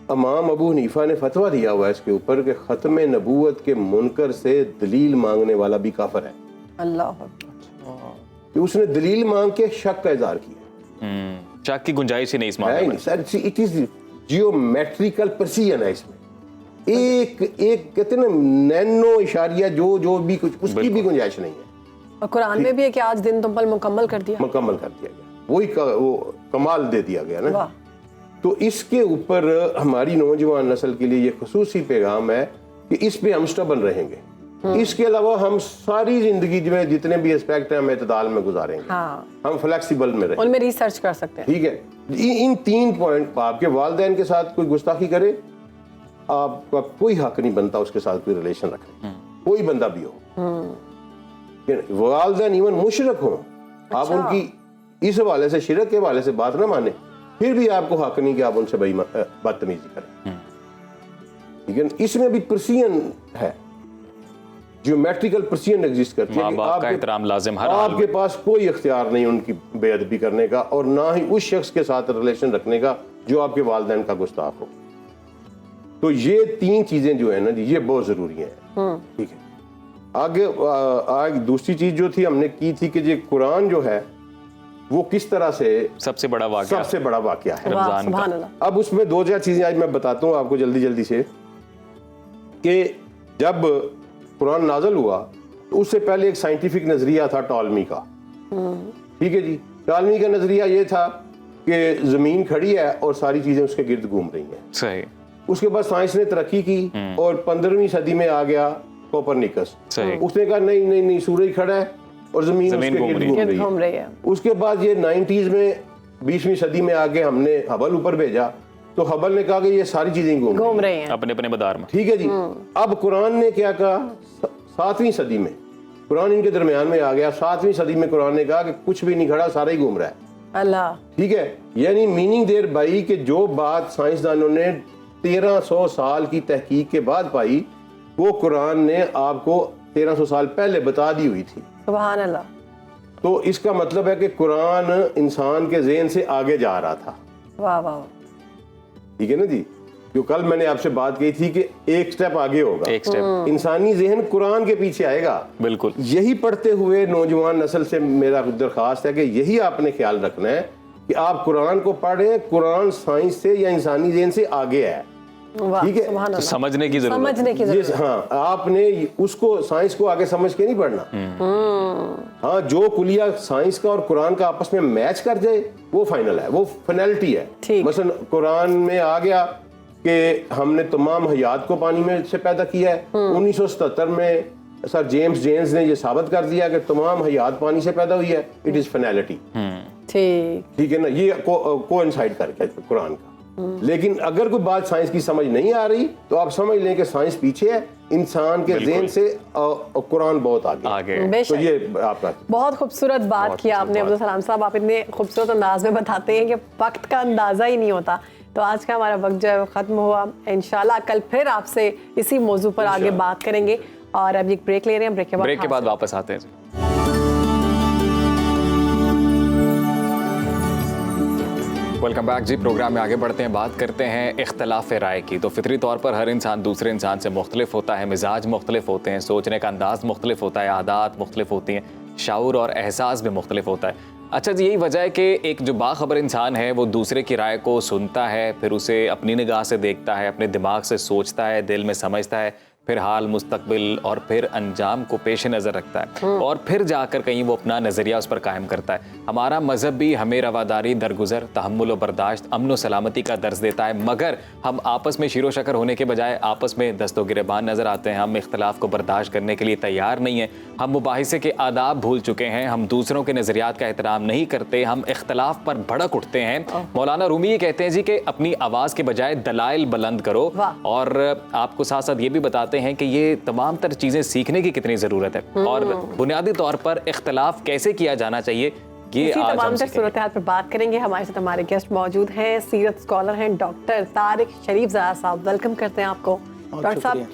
इमाम अबू हनीफा ने फतवा दिया हुआ है इसके ऊपर कि खत्म नबूवत के मुनकर से दलील मांगने वाला भी काफिर है।
अल्लाह।
कि उसने दलील मांग के शक का इजहार किया।
शक की गुंजाइश ही नहीं इस मामले
है
में।
नहीं sir, it is geometrical precision है इसमें। एक कहते हैं ना नैनो इशारिया जो भी कुछ, उसकी भी गुंजाइश नहीं है।
और कुरान में भी है कि आज दिन तुम पर मुकम्मल कर दिया।
मुकम्मल कर दिया गया, वही वो कमाल दे दिया गया ना।
वाह।
तो इसके ऊपर हमारी नौजवान नस्ल के लिए ये खसूसी पैगाम है कि इस पे हम स्टबन रहेंगे। इसके अलावा हम सारी जिंदगी में जितने भी एस्पेक्ट हैं हम एतदाल में गुजारेंगे।
हाँ।
हम फ्लेक्सिबल में रहेंगे।
उनमें रिसर्च कर सकते हैं।
ठीक है। इन 3 पॉइंट, आपके वालिदैन के साथ कोई गुस्ताखी करे, आपका कोई हक नहीं बनता उसके साथ कोई रिलेशन रखने, कोई बंदा भी हो। वालिदैन इवन मुशरक हो, आप उनकी इस हवाले से, शिरक के हवाले से बात ना माने, फिर भी आपको हक नहीं कि आप उनसे बदतमीजी करें। ठीक है। इसमें भी प्रेसिजन है, जियोमेट्रिकल प्रेसिजन एग्जिस्ट करती है।
माँ बाप का एहतराम लाजिम हर हाल
आपके
में।
पास कोई इख्तियार नहीं उनकी बेअदबी करने का और ना ही उस शख्स के साथ रिलेशन रखने का जो आपके वालिदैन का गुस्ताख हो। तो ये 3 चीजें जो है ना जी, ये बहुत जरूरी हैं। ठीक है। आगे दूसरी चीज जो थी हमने की थी कि ये कुरान जो है वो किस तरह से
सबसे बड़ा वाक़या,
सबसे बड़ा वाकया है
वाह,
रमजान
सुभान
का।
अल्लाह।
अब उसमें 2-4 चीजें आज मैं बताता हूँ आपको जल्दी जल्दी से कि जब कुरान नाज़िल हुआ तो उससे पहले एक साइंटिफिक नजरिया था टॉलमी का। ठीक है जी, टॉलमी का नजरिया ये था कि जमीन खड़ी है और सारी चीजें उसके गिर्द घूम रही हैं।
सही।
उसके बाद साइंस ने तरक्की की और 15वीं सदी में आ गया कोपरनिकस।
सही।
उसने कहा नहीं नहीं नहीं, सूरज खड़ा है और जमीन उसके
घूम
गिर्द
रही है।
घूम रही है।
उसके बाद ये 90s में 20वीं सदी में आके हमने हबल ऊपर भेजा, तो हबल ने कहा कि ये सारी चीजें घूम रही हैं
अपने अपने मदार में।
ठीक है जी। अब कुरान ने क्या कहा 7वीं सदी में, कुरान इनके दरमियान में आ गया, 7वीं सदी में कुरान ने कहा कि कुछ भी नहीं खड़ा, सारा ही घूम रहा है।
अल्लाह।
ठीक है, यानी मीनिंग देयर बाई कि जो बात साइंसदानों ने 1300 साल की तहकीक के बाद पाई, वो कुरान ने आपको 1300 साल पहले बता दी हुई थी।
सुभान अल्लाह।
तो इसका मतलब है कि कुरान इंसान के ज़हन से आगे जा रहा था।
वाह वाह।
ठीक है ना जी, जो कल मैंने आपसे बात की थी कि एक स्टेप आगे होगा,
एक स्टेप।
इंसानी ज़हन कुरान के पीछे आएगा।
बिल्कुल।
यही पढ़ते हुए नौजवान नस्ल से मेरा दरख्वास्त है कि यही आपने ख्याल रखना है कि आप कुरान को पढ़ें, कुरान साइंस से या इंसानी ज़हन से आगे है।
वाह,
ठीक है,
सुभान
तो
अल्लाह।
समझने की जरूरत
समझने की जरूरत।
हाँ, आपने उसको साइंस को आगे समझ के नहीं पढ़ना। हाँ, जो कुलिया साइंस का और कुरान का आपस में मैच कर जाए वो फाइनल है, वो फाइनलिटी है।
ठीक।
मसलन कुरान में आ गया कि हमने तमाम हयात को पानी में से पैदा किया है। 1977 में सर जेम्स ने ये साबित कर दिया कि तमाम हयात पानी से पैदा हुई है। It is finality. ठीक है ना, ये कोइंसाइड करके कुरान का। लेकिन अगर कोई बात साइंस की समझ नहीं आ रही तो आप समझ लें कि साइंस पीछे है, इंसान के ज़हन से कुरान बहुत आगे है।
बेशक।
तो ये आपका
बहुत खूबसूरत बात की आपने अब्दुल सलाम साहब। आप इतने खूबसूरत अंदाज में बताते हैं कि वक्त का अंदाजा ही नहीं होता। तो आज का हमारा वक्त जो है वो ख़त्म हुआ। इंशाल्लाह कल फिर आपसे इसी मौजू पर आगे बात करेंगे। और अभी एक ब्रेक ले रहे हैं, ब्रेक के बाद
वापस आते हैं। वेलकम बैक जी। प्रोग्राम में आगे बढ़ते हैं, बात करते हैं इख्तलाफ राय की। तो फितरी तौर पर हर इंसान दूसरे इंसान से मुख्तलिफ होता है, मिजाज मुख्तलिफ होते हैं, सोचने का अंदाज मुख्तलिफ होता है, आदात मुख्तलिफ होती हैं, शाऊर और एहसास भी मुख्तलिफ होता है। अच्छा जी, यही वजह है कि एक जो बाखबर इंसान है वो दूसरे की राय को सुनता है, फिर उसे अपनी निगाह से देखता है, अपने दिमाग से सोचता है, दिल में समझता है, फिर हाल, मुस्तकबिल और फिर अंजाम को पेश नज़र रखता है और फिर जाकर कहीं वो अपना नज़रिया उस पर कायम करता है। हमारा मज़हब भी हमें रवादारी, दरगुजर, तहम्मुल और बर्दाश्त, अमन व सलामती का दर्ज देता है, मगर हम आपस में शीरो शकर होने के बजाय आपस में दस्तो गिरेबान नज़र आते हैं। हम इख्तलाफ को बर्दाश्त करने के लिए तैयार नहीं हैं। हम मुबाहिसे के आदाब भूल चुके हैं। हम दूसरों के नज़रियात का एहतराम नहीं करते। हम इख्तलाफ पर भड़क उठते हैं। मौलाना रूमी ये कहते हैं जी कि अपनी आवाज़ के बजाय दलाइल बुलंद करो। और आपको साथ साथ ये भी बताते हैं कि ये तमाम तर चीज़ें सीखने की कितनी ज़रूरत है और बुनियादी तौर पर इख्तलाफ कैसे किया जाना चाहिए, ये आज
तमाम
हम
तर सूरत हाल पर बात करेंगे। हमारे साथ हमारे गेस्ट मौजूद हैं, सीरत स्कॉलर हैं डॉक्टर तारिक शरीफ ज़रा साहब। वेलकम करते हैं आपको डॉक्टर साहब।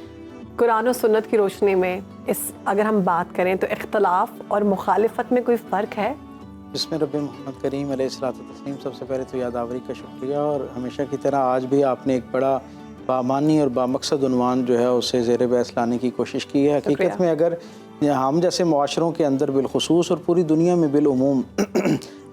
कुरान और सुन्नत की रोशनी में अगर हम बात करें तो इख्तलाफ और मुखालिफत में कोई फ़र्क है?
जिसमें रब मोहम्मद करीम अलैहिस्सलाम, सबसे पहले तो यादावरी का शुक्रिया। और हमेशा की तरह आज भी आपने एक बड़ा बामानी और बामकसद उन्वान जो है उसे ज़ेर बहस लाने की कोशिश की है। हकीकत में अगर हम जैसे मुआशरों के अंदर बिलखुसूस और पूरी दुनिया में बिलउमूम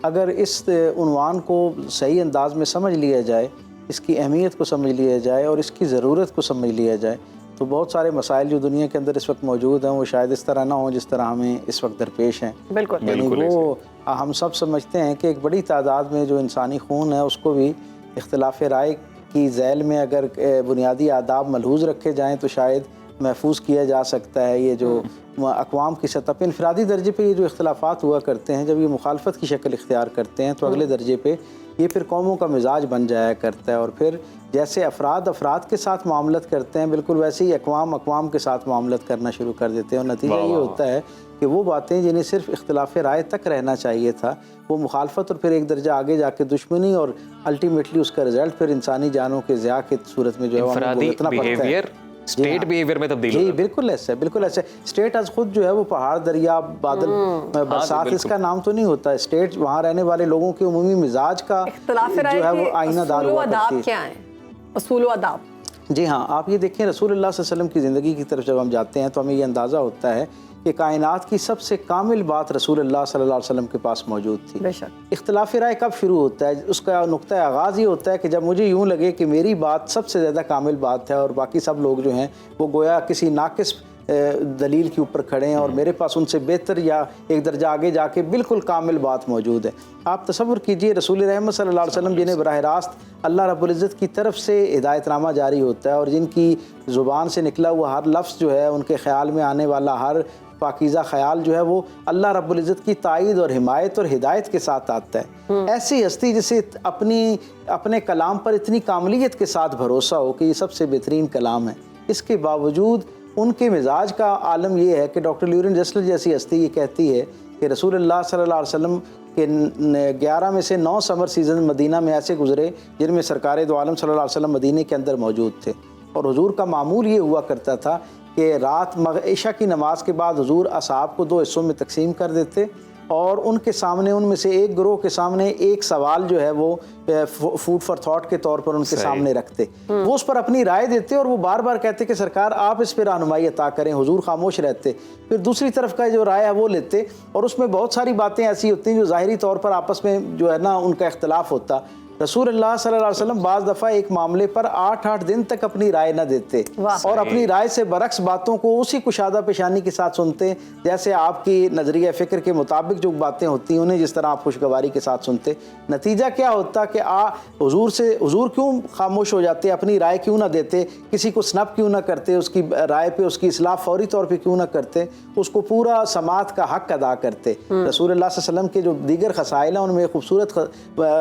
अगर इस उन्वान को सही अंदाज में समझ लिया जाए, इसकी अहमियत को समझ लिया जाए और इसकी ज़रूरत को समझ लिया जाए, तो बहुत सारे मसाइल जो दुनिया के अंदर इस वक्त मौजूद हैं वो शायद इस तरह ना हो जिस तरह हमें इस वक्त दरपेश हैं।
बिल्कुल
यानी वो हम सब समझते हैं कि एक बड़ी तादाद में जो इंसानी खून है उसको भी इख्तिलाफ राय की झैल में अगर बुनियादी आदाब मलहूज़ रखे जाएँ तो शायद महफूज किया जा सकता है। ये जो अक़वाम की सतह पर इनफरादी दर्जे पे ये जो इख्तिलाफ़ात हुआ करते हैं, जब ये मुखालफत की शक्ल इख्तियार करते हैं तो अगले दर्जे पे ये फिर कौमों का मिजाज बन जाया करता है। और फिर जैसे अफराद के साथ मामलत करते हैं, बिल्कुल वैसे ही अक़वाम के साथ मामलत करना शुरू कर देते हैं। और नतीजा ये होता है कि वो बातें जिन्हें सिर्फ इख्तिलाफ राय तक रहना चाहिए था, वो मुखालफत और फिर एक दर्जा आगे जाके दुश्मनी और अल्टीमेटली उसका रिजल्ट फिर इंसानी जानों के ज़िया की सूरत में जो है भुगतना पड़ता है।
स्टेट बिहेवियर में तब्दील
जी बिल्कुल ऐसा है, बिल्कुल ऐसा। स्टेट आज खुद जो है वो पहाड़, दरिया, बादल, बरसात इसका नाम तो नहीं होता है। स्टेट वहाँ रहने वाले लोगों के उमूमी मिजाज का जो है वो आईनादार हुआ करती है।
क्या है उसूल व आदाब?
जी हाँ, आप ये देखें रसूलुल्लाह सल्लल्लाहु अलैहि वसल्लम की ज़िंदगी की तरफ जब हम जाते हैं तो हमें ये अंदाज़ा होता है कि कायनात की सबसे कामिल बात रसूलुल्लाह सल्लल्लाहु अलैहि वसल्लम के पास मौजूद थी।
बेशक।
इख्तिलाफ राय कब शुरू होता है? उसका नुक्ता आगाज़ ये होता है कि जब मुझे यूँ लगे कि मेरी बात सबसे ज़्यादा कामिल बात है और बाकी सब लोग जो हैं वो गोया किसी नाकिस दलील के ऊपर खड़े हैं और मेरे पास उनसे बेहतर या एक दर्जा आगे जाके बिल्कुल कामिल बात मौजूद है। आप तसव्वुर कीजिए रसूल रहमत सल्लल्लाहु अलैहि वसल्लम जिन्हें बराह रास्त अल्लाह रब्बुल इज़्ज़त की तरफ से हिदायतनामा जारी होता है और जिनकी ज़ुबान से निकला हुआ हर लफ्ज़ जो है, उनके ख़्याल में आने वाला हर पाकीज़ा ख्याल जो है वो अल्लाह रब्बुल इज़्ज़त की ताईद और हिमायत और हिदायत के साथ आता है। ऐसी हस्ती जिसे अपने कलाम पर इतनी कामलियत के साथ भरोसा हो कि ये सबसे बेहतरीन कलाम है, इसके बावजूद उनके मिजाज का आलम ये है कि डॉक्टर ल्यूरेन जसलर जैसी हस्ती ये कहती है कि रसूलुल्लाह सल्लल्लाहु अलैहि वसल्लम के 11 में से 9 समर सीज़न मदीना में ऐसे गुजरे जिनमें सरकार दो आलम सल्लल्लाहु अलैहि वसल्लम मदीने के अंदर मौजूद थे। और हुजूर का मामूल ये हुआ करता था कि रात इशा की नमाज के बाद हुजूर असहाब को 2 हिस्सों में तकसीम कर देते और उनके सामने, उनमें से एक गिरोह के सामने एक सवाल जो है वो फूड फॉर थॉट के तौर पर उनके सामने रखते, वो उस पर अपनी राय देते और वो बार बार कहते कि सरकार आप इस पर रहनुमाई अता करें, हुजूर खामोश रहते। फिर दूसरी तरफ का जो राय है वो लेते और उसमें बहुत सारी बातें ऐसी होती हैं जो ज़ाहिरी तौर पर आपस में जो है ना उनका इख्तलाफ होता। रसूलुल्लाह सल्लल्लाहु अलैहि वसल्लम बाज़ दफ़ा एक मामले पर 8-8 दिन तक अपनी राय न देते और अपनी राय से बरक्स बातों को उसी कुशादा पेशानी के साथ सुनते जैसे आपकी नज़रिया फ़िक्र के मुताबिक जो बातें होती हैं उन्हें जिस तरह आप खुशगवारी के साथ सुनते। नतीजा क्या होता कि हुजूर क्यों खामोश हो जाते, अपनी राय क्यों ना देते, किसी को स्नब क्यों ना करते, उसकी राय पे उसकी इस्लाह फौरी तौर पर क्यों ना करते, उसको पूरा समात का हक़ अदा करते। रसूलुल्लाह सल्लल्लाहु अलैहि वसल्लम के जो दीगर खसाइल हैं उनमें खूबसूरत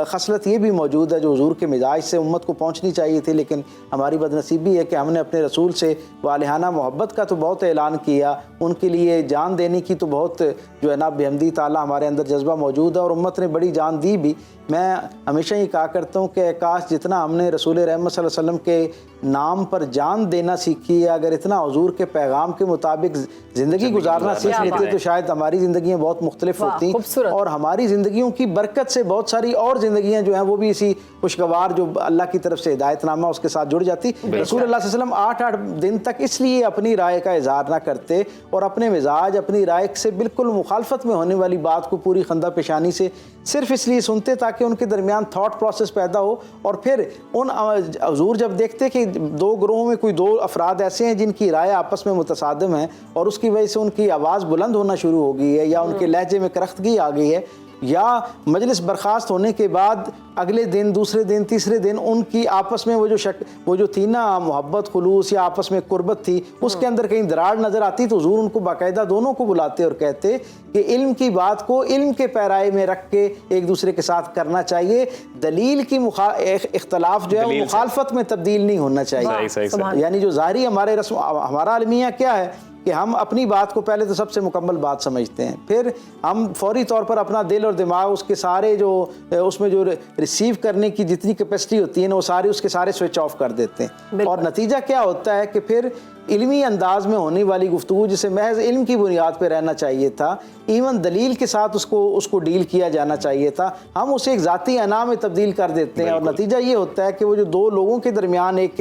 खसलत ये भी मौजूद है जो हुजूर के मिजाज से उम्मत को पहुंचनी चाहिए थी, लेकिन हमारी बदनसीबी है कि हमने अपने रसूल से वालिहाना मोहब्बत का तो बहुत ऐलान किया, उनके लिए जान देने की तो बहुत जो है ना बेहमदी ताला हमारे अंदर जज्बा मौजूद है और उम्मत ने बड़ी जान दी भी। मैं हमेशा ही कहा करता हूँ कि काश जितना हमने रसूल रहमत सल्लल्लाहु अलैहि वसल्लम के नाम पर जान देना सीखी है, अगर इतना हुजूर के पैगाम के मुताबिक ज़िंदगी गुजारना सीख लेते तो शायद हमारी ज़िंदगियाँ बहुत मुख्तलिफ होती और हमारी ज़िंदगियों की बरकत से बहुत सारी और ज़िंदगियाँ जो हैं वो भी इसी खुशगवार जो अल्लाह की तरफ से हिदायतनामा उसके साथ जुड़ जाती। रसूलुल्लाह सल्लल्लाहु अलैहि वसल्लम 8-8 दिन तक इसलिए अपनी राय का इजहार ना करते और अपने मिजाज अपनी राय से बिल्कुल मुखालफत में होने वाली बात को पूरी खंदा पेशानी से सिर्फ इसलिए सुनते ताकि उनके दरमियान थॉट प्रोसेस पैदा हो और फिर उन हुजूर जब देखते कि 2 ग्रोहों में कोई 2 अफराद ऐसे हैं जिनकी राय आपस में मुतसादिम है और उसकी वजह से उनकी आवाज़ बुलंद होना शुरू हो गई है या उनके लहजे में करख्तगी आ गई है या मजलिस बर्खास्त होने के बाद अगले दिन, दूसरे दिन, तीसरे दिन उनकी आपस में वो जो थी ना मोहब्बत, खुलूस या आपस में कुर्बत थी उसके अंदर कहीं दरार नज़र आती तो हुजूर उनको बाकायदा दोनों को बुलाते और कहते कि इल्म की बात को इल्म के पैराए में रख के एक दूसरे के साथ करना चाहिए, दलील की इख्तलाफ जो है वो मुखालफत में तब्दील नहीं होना चाहिए। यानी जो ज़ाहिरी हमारा अलमिया क्या है कि हम अपनी बात को पहले तो सबसे मुकम्मल बात समझते हैं, फिर हम फौरी तौर पर अपना दिल और दिमाग उसके सारे जो उसमें जो रिसीव करने की जितनी कैपेसिटी होती है ना वो सारे उसके सारे स्विच ऑफ कर देते हैं और नतीजा क्या होता है कि फिर इल्मी अंदाज में होने वाली गुफ्तगू जिसे महज इल्म की बुनियाद पर रहना चाहिए था, इवन दलील के साथ उसको डील किया जाना चाहिए था, हम उसे एक ज़ाती अना में तब्दील कर देते हैं और नतीजा ये होता है कि वो जो 2 लोगों के दरमियान एक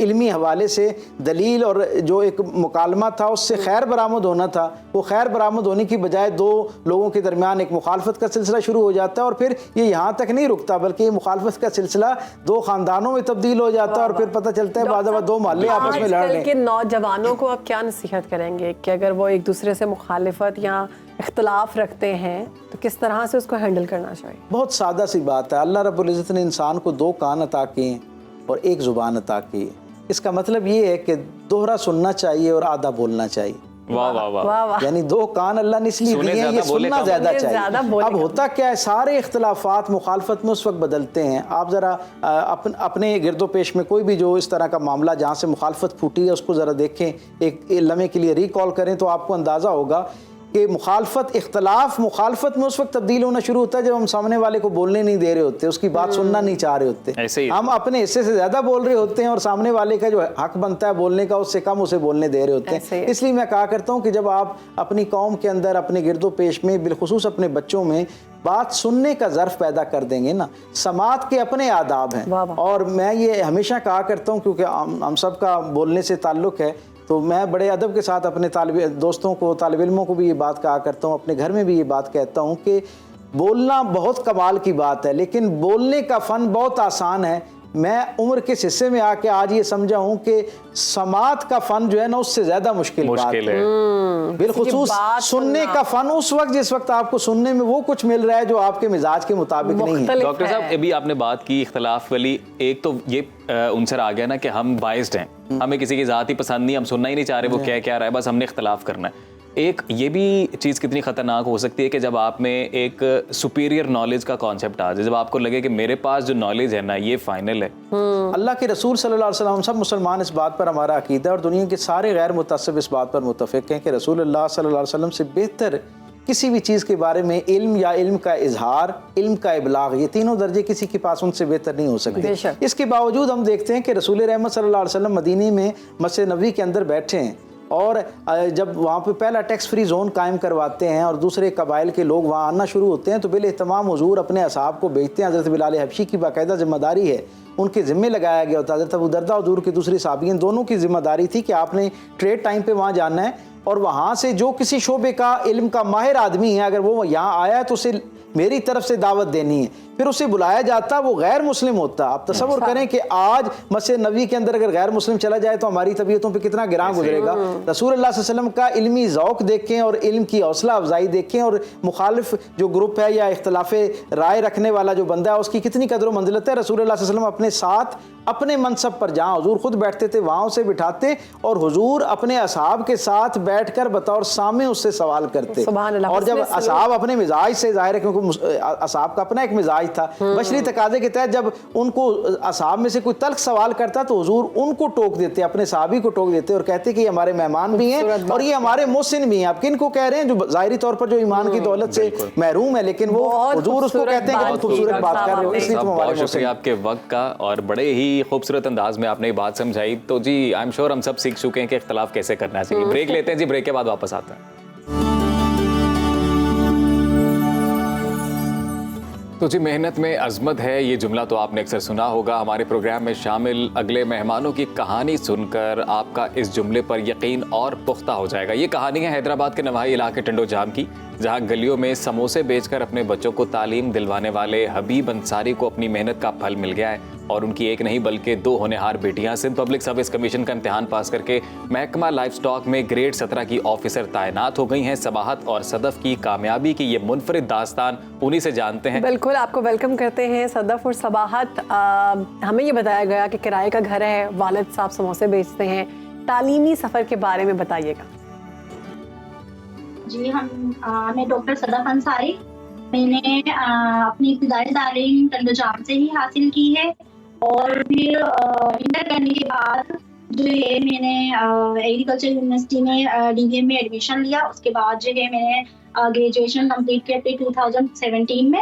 इल्मी हवाले से दलील और जो एक मुकालमा था उससे खैर बरामद होना था, वो खैर बरामद होने की बजाय 2 लोगों के दरमियान एक मुखालफत का सिलसिला शुरू हो जाता है और फिर ये यहाँ तक नहीं रुकता बल्कि ये मुखालफत का सिलसिला 2 ख़ानदानों में तब्दील हो जाता है और फिर पता चलता है बाद 2 मोहल्ले आपस में लड़ रहे हैं।
नौजवानों को आप क्या नसीहत करेंगे कि अगर वो एक दूसरे से मुखालिफत या इख्तलाफ रखते हैं तो किस तरह से उसको हैंडल करना चाहिए? बहुत
सादा सी बात है, अल्लाह रब्बुल इज़्ज़त ने इंसान को 2 कान अता किए और 1 ज़ुबान अता की। इसका मतलब ये है कि दोहरा सुनना चाहिए और आधा बोलना चाहिए।
वाह वाह वाह।
यानी 2 कान अल्लाह ने इसलिए दिए हैं, ये सुनना ज़्यादा चाहिए। अब होता क्या है, सारे इख्तलाफात मुखालफत में उस वक्त बदलते हैं। आप ज़रा अपने गिरदो पेश में कोई भी जो इस तरह का मामला जहाँ से मुखालफत फूटी है उसको ज़रा देखें, एक लम्हे के लिए रिकॉल करें तो आपको अंदाज़ा होगा कि मुखालफत में उस वक्त तब्दील होना शुरू होता है जब हम सामने वाले को बोलने नहीं दे रहे होते, उसकी बात सुनना नहीं चाह रहे होते, हम अपने हिस्से से ज़्यादा बोल रहे होते हैं और सामने वाले का जो हक बनता है बोलने का उससे कम उसे बोलने दे रहे होते हैं। इसलिए मैं कहा करता हूँ कि जब आप अपनी कौम के अंदर अपने गिरदो पेश में बिलखुसूस अपने बच्चों में बात सुनने का ज़र्फ पैदा कर देंगे ना, समात के अपने आदाब हैं और मैं ये हमेशा कहा करता हूँ क्योंकि हम सब का बोलने से ताल्लुक़ है तो मैं बड़े अदब के साथ अपने दोस्तों को, तालिब इल्मों को भी ये बात कहा करता हूँ, अपने घर में भी ये बात कहता हूँ कि बोलना बहुत कमाल की बात है लेकिन बोलने का फ़न बहुत आसान है, मैं उम्र के इस हिस्से में आके आज ये समझा हूँ कि समात का फन जो है ना उससे ज्यादा मुश्किल बात
मुश्किल है।
बिलखुसूस
बात
सुनने का फन उस वक्त जिस वक्त आपको सुनने में वो कुछ मिल रहा है जो आपके मिजाज के मुताबिक नहीं है।
मुख्तलिफ
डॉक्टर साहब
है।
अभी आपने बात की इख्तलाफ वाली, एक तो ये उनसर आ गया ना कि हम बाइस्ड हैं, हमें किसी की जात ही पसंद नहीं, हम सुनना ही नहीं चाह रहे वो क्या क्या रहा है, बस हमने इख्तलाफ करना है। एक ये भी चीज़ कितनी खतरनाक हो सकती है कि जब आप में एक सुपीरियर नॉलेज का कॉन्सेप्ट आ जाए, जब आपको लगे कि मेरे पास जो नॉलेज है ना ये फाइनल है।
अल्लाह के रसूल सल्लल्लाहु अलैहि वसल्लम, सब मुसलमान इस बात पर हमारा अकीदा है और दुनिया के सारे गैर मुतअस्सिब इस बात पर मुत्तफिक हैं कि रसूलुल्लाह सल्लल्लाहु अलैहि वसल्लम से बेहतर किसी भी चीज़ के बारे में इल्म या इल्म का इजहार, इल्म का इबलाग, ये तीनों दर्जे किसी के पास उनसे बेहतर नहीं हो सकते।
बेशक।
इसके बावजूद हम देखते हैं कि रसूल रहमत सल्लल्लाहु अलैहि वसल्लम मदीने में मस्जिद नबवी के अंदर बैठे हैं और जब वहाँ पे पहला टैक्स फ्री जोन कायम करवाते हैं और दूसरे कबाइल के लोग वहाँ आना शुरू होते हैं तो बिल एहतमाम हुजूर अपने असहाब को भेजते हैं। हज़रत बिलाल हबशी की बाकायदा जिम्मेदारी है, उनके ज़िम्मे लगाया गया होता है। हज़रत अबू दरदा हुजूर की दूसरी साहबियन दोनों की जिम्मेदारी थी कि आपने ट्रेड टाइम पे वहाँ जाना है और वहाँ से जो किसी शोबे का इल्म का माहिर आदमी है अगर वो यहाँ आया है तो उसे मेरी तरफ से दावत देनी है, फिर उसे बुलाया जाता, वो गैर मुस्लिम होता। आप तसव्वुर करें कि आज मस्जिद नबी के अंदर अगर गैर मुस्लिम चला जाए तो हमारी तबीयतों पे कितना गिरां गुजरेगा। रसूलुल्लाह सल्लल्लाहु अलैहि वसल्लम का इल्मी ज़ौक़ देखें और इल्म की हौसला अफजाई देखें और मुखालिफ जो ग्रुप है या इख्तलाफ राय रखने वाला जो बंदा है उसकी कितनी कदर व मंजिलत है। रसूलुल्लाह सल्लल्लाहु अलैहि वसल्लम अपने साथ अपने मनसब पर जहाँ हुजूर खुद बैठते थे वहाँ उसे बिठाते और हुजूर अपने असहाब के साथ बैठकर बतौर सामे उससे सवाल करते।
सुभान अल्लाह।
और जब असहाब अपने मिजाज से जाहिर है क्योंकि असहाब का अपना एक मिजाज था, बशरी तकाजे के तहत जब उनको असहाब में से कोई तल्ख सवाल करता तो हुजूर उनको टोक देते, अपने सहाबी को टोक देते और कहते कि ये हमारे मेहमान भी हैं और ये हमारे मोहसिन भी हैं। आप किन को कह रहे हैं? जो ज़ाहिरी तौर पर जो ईमान की दौलत से महरूम है लेकिन वो हुजूर उसको कहते हैं कि बहुत खूबसूरत बात कर रहे हो, इसलिए तुम हमारे
बहुत शुक्रिया आपके वक्त का और बड़े ही खूबसूरत अंदाज में आपने ये बात समझाई। तो जी आई एम श्योर हम सब सीख चुके हैं कि इख्तलाफ कैसे करना चाहिए। ब्रेक लेते हैं जी, ब्रेक के बाद वापस आते हैं। तो जी मेहनत में अजमत है, ये जुमला तो आपने अक्सर सुना होगा। हमारे प्रोग्राम में शामिल अगले मेहमानों की कहानी सुनकर आपका इस जुमले पर यकीन और पुख्ता हो जाएगा। ये कहानी है हैदराबाद के नवाही इलाके टंडो जाम की, जहां गलियों में समोसे बेचकर अपने बच्चों को तालीम दिलवाने वाले हबीब अंसारी को अपनी मेहनत का फल मिल गया है और उनकी एक नहीं बल्कि 2 होनहार बेटियां सिंध पब्लिक सर्विस कमीशन का इम्तिहान पास करके महकमा लाइफ स्टॉक में ग्रेड 17 की ऑफिसर तैनात हो गई हैं। सबाहत और सदफ की कामयाबी की ये मुनफरिद दास्तान उन्हीं से जानते हैं।
बिल्कुल, आपको वेलकम करते हैं सदफ और सबाहत। हमें ये बताया गया कि किराए का घर है, वालिद साहब समोसे बेचते हैं, तालीमी सफ़र के बारे में बताइएगा।
जी मैं डॉक्टर सदफ अंसारी, मैंने अपनी इब्तिदाई तालीम टंडो जाम से ही हासिल की है और फिर इंटर करने के बाद जो है मैंने एग्रीकल्चर यूनिवर्सिटी में डीवीएम में एडमिशन लिया। उसके बाद जो है मैंने ग्रेजुएशन कंप्लीट किया फिर 2017 में।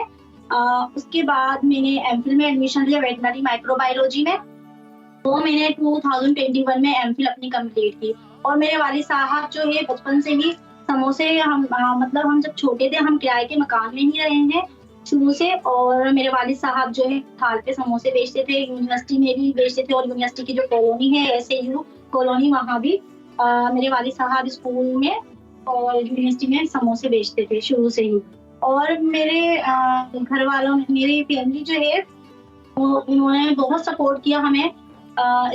उसके बाद मैंने एमफिल में एडमिशन लिया वेटनरी माइक्रोबायोलॉजी में, तो मैंने 2021 में एमफिल अपनी कंप्लीट की। और मेरे वालिद साहब जो है बचपन से ही समोसे मतलब हम जब छोटे थे हम किराए के मकान में ही रहे हैं शुरू से, और मेरे वालिद साहब जो है थाल पे समोसे बेचते थे, यूनिवर्सिटी में भी बेचते थे और यूनिवर्सिटी की जो कॉलोनी है SAU कॉलोनी वहाँ भी मेरे वालिद साहब स्कूल में और यूनिवर्सिटी में समोसे बेचते थे शुरू से ही। और मेरे घर वालों मेरी फैमिली जो है उन्होंने बहुत सपोर्ट किया हमें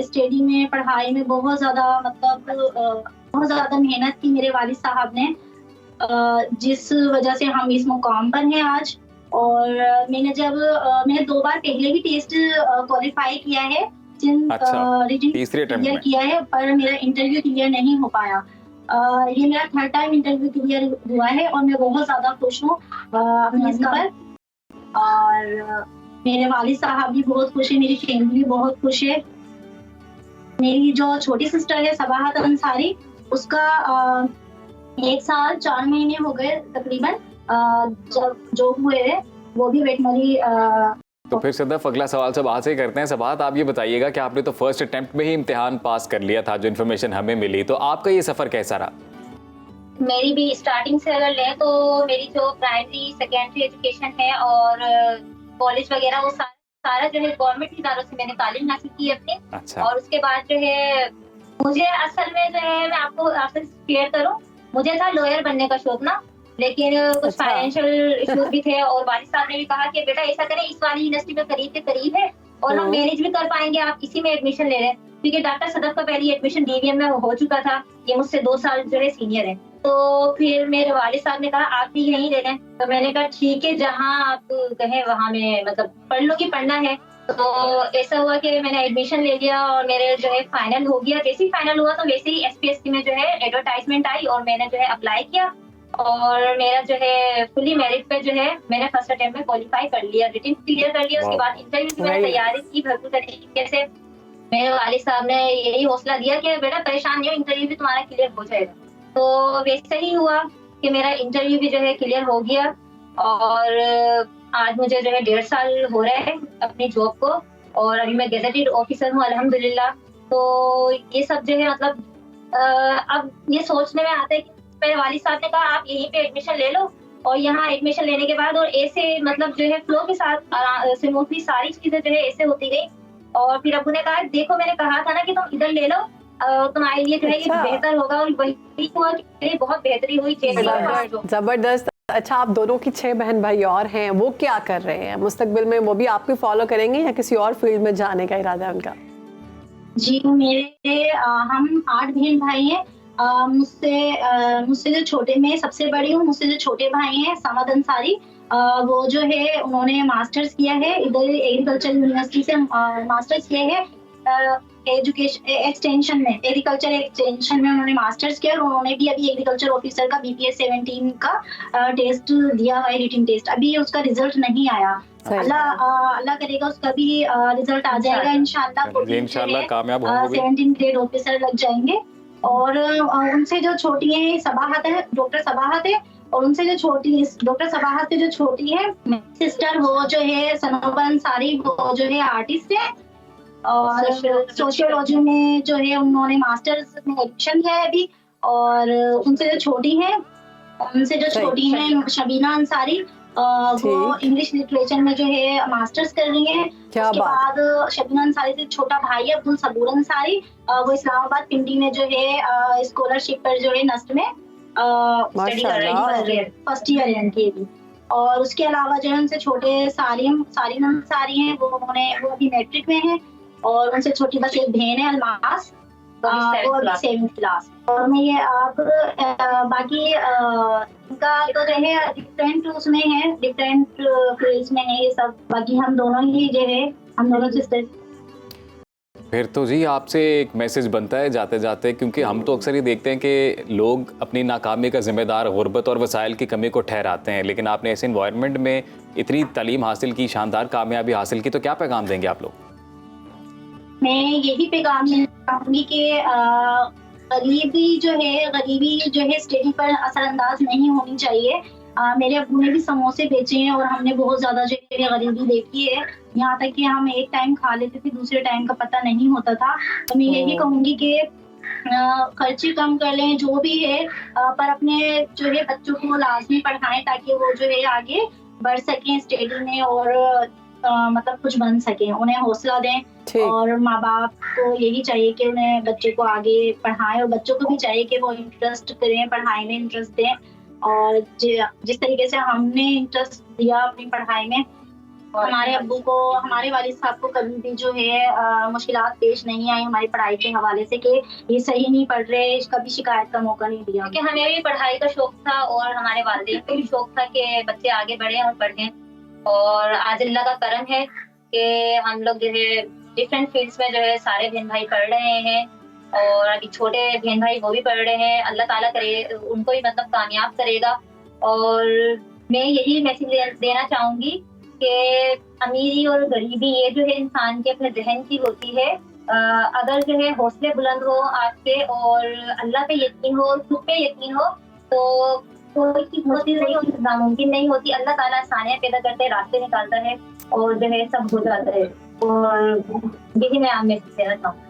स्टडी में, पढ़ाई में बहुत ज़्यादा, मतलब बहुत ज़्यादा मेहनत की मेरे वालिद साहब ने, जिस वजह से हम इस मुकाम पर हैं आज। और मैंने 2 बार पहले भी टेस्ट क्वालिफाई किया है,
तीसरे अटेम्प्ट में
किया है, पर मेरा इंटरव्यू क्लियर नहीं हो पाया। ये मेरा 3rd टाइम इंटरव्यू क्लियर हुआ है और मैं बहुत ज़्यादा खुश हूँ अपनी इस पर। और मेरे वालिद साहब भी बहुत खुश है, मेरी फैमिली भी बहुत खुश है। मेरी जो छोटी सिस्टर है सबाहत अंसारी, उसका 1 साल 4 महीने हो गए तकरीबन जो हुए हैं, वो भी वेटनरी।
तो फिर सदफ अगला सवाल सब आज से करते हैं। सबाहत आप ये बताइएगा कि आपने तो फर्स्ट अटेम्प्ट में ही इम्तिहान पास कर लिया था, जो इन्फॉर्मेशन हमें मिली, तो आपका ये सफर कैसा रहा?
मेरी भी स्टार्टिंग से अगर लें तो मेरी जो प्राइमरी सेकेंडरी एजुकेशन है और कॉलेज वगैरह वो सारा जो है गवर्नमेंट इदारों से मैंने तालीम हासिल की अपनी।
अच्छा।
और उसके बाद जो है मुझे असल में जो है मैं आपसे शेयर करूं, मुझे था लॉयर बनने का शौक ना, लेकिन कुछ फाइनेंशियल इश्यूज भी थे और वालिद साहब ने भी कहा कि बेटा ऐसा करें इस वाली यूनिवर्सिटी में करीब के करीब है और हम मैनेज भी कर पाएंगे, आप इसी में एडमिशन ले लें। क्योंकि डॉक्टर सदफ का पहले एडमिशन DVM में हो चुका था, ये मुझसे 2 साल जो है सीनियर है। तो फिर मेरे वालिद साहब ने कहा आप भी यहीं ले लें। तो मैंने कहा ठीक है, जहाँ आप कहें वहाँ में मतलब पढ़ लूंगी, पढ़ना है। तो ऐसा हुआ कि मैंने एडमिशन ले लिया और मेरे जो है फाइनल हो गया। जैसे ही फाइनल हुआ तो वैसे ही SPSC में जो है एडवर्टाइजमेंट आई और मैंने जो है अप्लाई किया और मेरा जो है फुली मेरिट पे जो है मैंने फर्स्ट अटेम्प्ट में क्वालिफाई कर लिया, रिटन क्लियर कर लिया। उसके बाद इंटरव्यू की मैंने तैयारी की भरपूर तरीके से। मेरे वालिद साहब ने यही हौसला दिया कि बेटा परेशान नहीं हो, इंटरव्यू भी तुम्हारा क्लियर हो जाएगा। तो वैसे ही हुआ कि मेरा इंटरव्यू भी जो है क्लियर हो गया और आज मुझे जो है 1.5 साल हो रहे हैं अपनी जॉब को और अभी मैं गेजेटेड ऑफिसर हूँ अल्हम्दुलिल्लाह। तो ये सब जो है मतलब अब ये सोचने में आता है कि मेरे वालिद साहब ने कहा आप यहीं पे एडमिशन ले लो और यहाँ एडमिशन लेने के बाद और ऐसे मतलब जो है फ्लो के साथ स्मूथली सारी चीजें जो है ऐसे होती गई। और फिर अब्बू ने कहा देखो मैंने कहा था ना कि तुम इधर ले लो, तुम्हारे लिए जो है ये बेहतर होगा। और वही हुआ कि मेरी बहुत बेहतरी हुई।
जबरदस्त। अच्छा, आप दोनों की 6 बहन भाई और हैं, वो क्या कर रहे हैं मुस्तकबिल में? वो भी आपको फॉलो करेंगे या किसी और फील्ड में जाने का इरादा है उनका?
जी मेरे हम 8 बहन भाई हैं। मुझसे जो छोटे, मैं सबसे बड़ी हूँ, मुझसे जो छोटे भाई हैं समद अंसारी, वो जो है उन्होंने मास्टर्स किया है इधर एग्रीकल्चर यूनिवर्सिटी से मास्टर्स किया है एजुकेशन एक्सटेंशन में, एग्रीकल्चर एक्सटेंशन में उन्होंने मास्टर्स किया और उन्होंने भी अभी एग्रीकल्चर ऑफिसर का BPS 17 का टेस्ट दिया हुआ है, रिटन टेस्ट। अभी उसका रिजल्ट नहीं आया, अल्लाह करेगा उसका भी रिजल्ट आ जाएगा इंशाल्लाह
कामयाब होंगे,
17 ग्रेड ऑफिसर लग जाएंगे। और उनसे जो छोटी है सबाहत है, डॉक्टर सबाहत है, और उनसे जो छोटी डॉक्टर सबाहत से जो छोटी है सिस्टर, वो जो है सनोबा अंसारी, वो जो है आर्टिस्ट है और सोशियोलॉजी में जो है उन्होंने मास्टर्स में एडमिशन किया है अभी। और उनसे जो छोटी है शबीना अंसारी, वो इंग्लिश लिटरेचर में जो है मास्टर्स कर रही है। उसके बाद शबीना अंसारी से छोटा भाई है अब्दुल सबूर अंसारी, वो इस्लामाबाद पिंडी में जो है स्कॉलरशिप पर जो है नस्ट में स्टडी कर रही है, फर्स्ट ईयर है उनकी भी। और उसके अलावा जो है उनसे छोटे सारिन अंसारी हैं, वो अभी मैट्रिक में है। और उनसे छोटी बस एक बहन है अलमास, वो अभी 7th क्लास। और मैं ये आप बाकी इनका तो जो है डिफरेंट उसमें है, डिफरेंट फील्ड्स में है ये सब। बाकी हम दोनों ही जो है हम दोनों सिस्टर।
फिर तो जी आपसे एक मैसेज बनता है जाते जाते, क्योंकि हम तो अक्सर ये देखते हैं कि लोग अपनी नाकामी का जिम्मेदार गुर्बत और वसाइल की कमी को ठहराते हैं, लेकिन आपने ऐसे इन्वायरमेंट में इतनी तालीम हासिल की, शानदार कामयाबी हासिल की, तो क्या पैगाम देंगे आप लोग?
मैं यही पैगाम देना चाहूँगी कि गरीबी जो है स्टडी पर असरअंदाज नहीं होनी चाहिए। मेरे अब्बू ने भी समोसे बेचे हैं और हमने बहुत ज़्यादा जो है गरीबी देखी है, यहाँ तक कि हम एक टाइम खा लेते थे, दूसरे टाइम का पता नहीं होता था। तो मैं यही कहूँगी कि खर्चे कम कर लें जो भी है, पर अपने जो है बच्चों को लाजमी पढ़ाएं ताकि वो जो है आगे बढ़ सकें स्टडी में और मतलब कुछ बन सके, उन्हें हौसला दें। और माँ बाप को यही चाहिए कि उन्हें बच्चे को आगे पढ़ाएं और बच्चों को भी चाहिए कि वो इंटरेस्ट करें, पढ़ाई में इंटरेस्ट दें। और जिस तरीके से हमने इंटरेस्ट दिया अपनी पढ़ाई में, हमारे अब्बू को, हमारे वालिद साहब को कभी भी जो है मुश्किलात पेश नहीं आई हमारी पढ़ाई के हवाले से कि ये सही नहीं पढ़ रहे, कभी शिकायत का मौका नहीं दिया। क्योंकि हमें भी पढ़ाई का शौक था और हमारे वालिदैन को भी शौक था कि बच्चे आगे बढ़े और पढ़ें। और आज अल्लाह का करम है कि हम लोग जो है डिफरेंट फील्ड्स में जो है सारे बहन भाई पढ़ रहे हैं और अभी छोटे बहन भाई वो भी पढ़ रहे हैं। अल्लाह ताला करे उनको भी मतलब कामयाब करेगा। और मैं यही मैसेज देना चाहूँगी कि अमीरी और गरीबी ये जो है इंसान के अपने जहन की होती है। अगर जो है हौसले बुलंद हो आपके और अल्लाह पे यकीन हो, खुद पे यकीन हो, तो कोई चीज मुश्किल नहीं होती, नामुमकिन नहीं होती। अल्लाह ताला आसानियां पैदा करते हैं, रास्ते निकालता है और जो है सब हो जाता है। और यही मैं आप मैसेज देना चाहूँगी।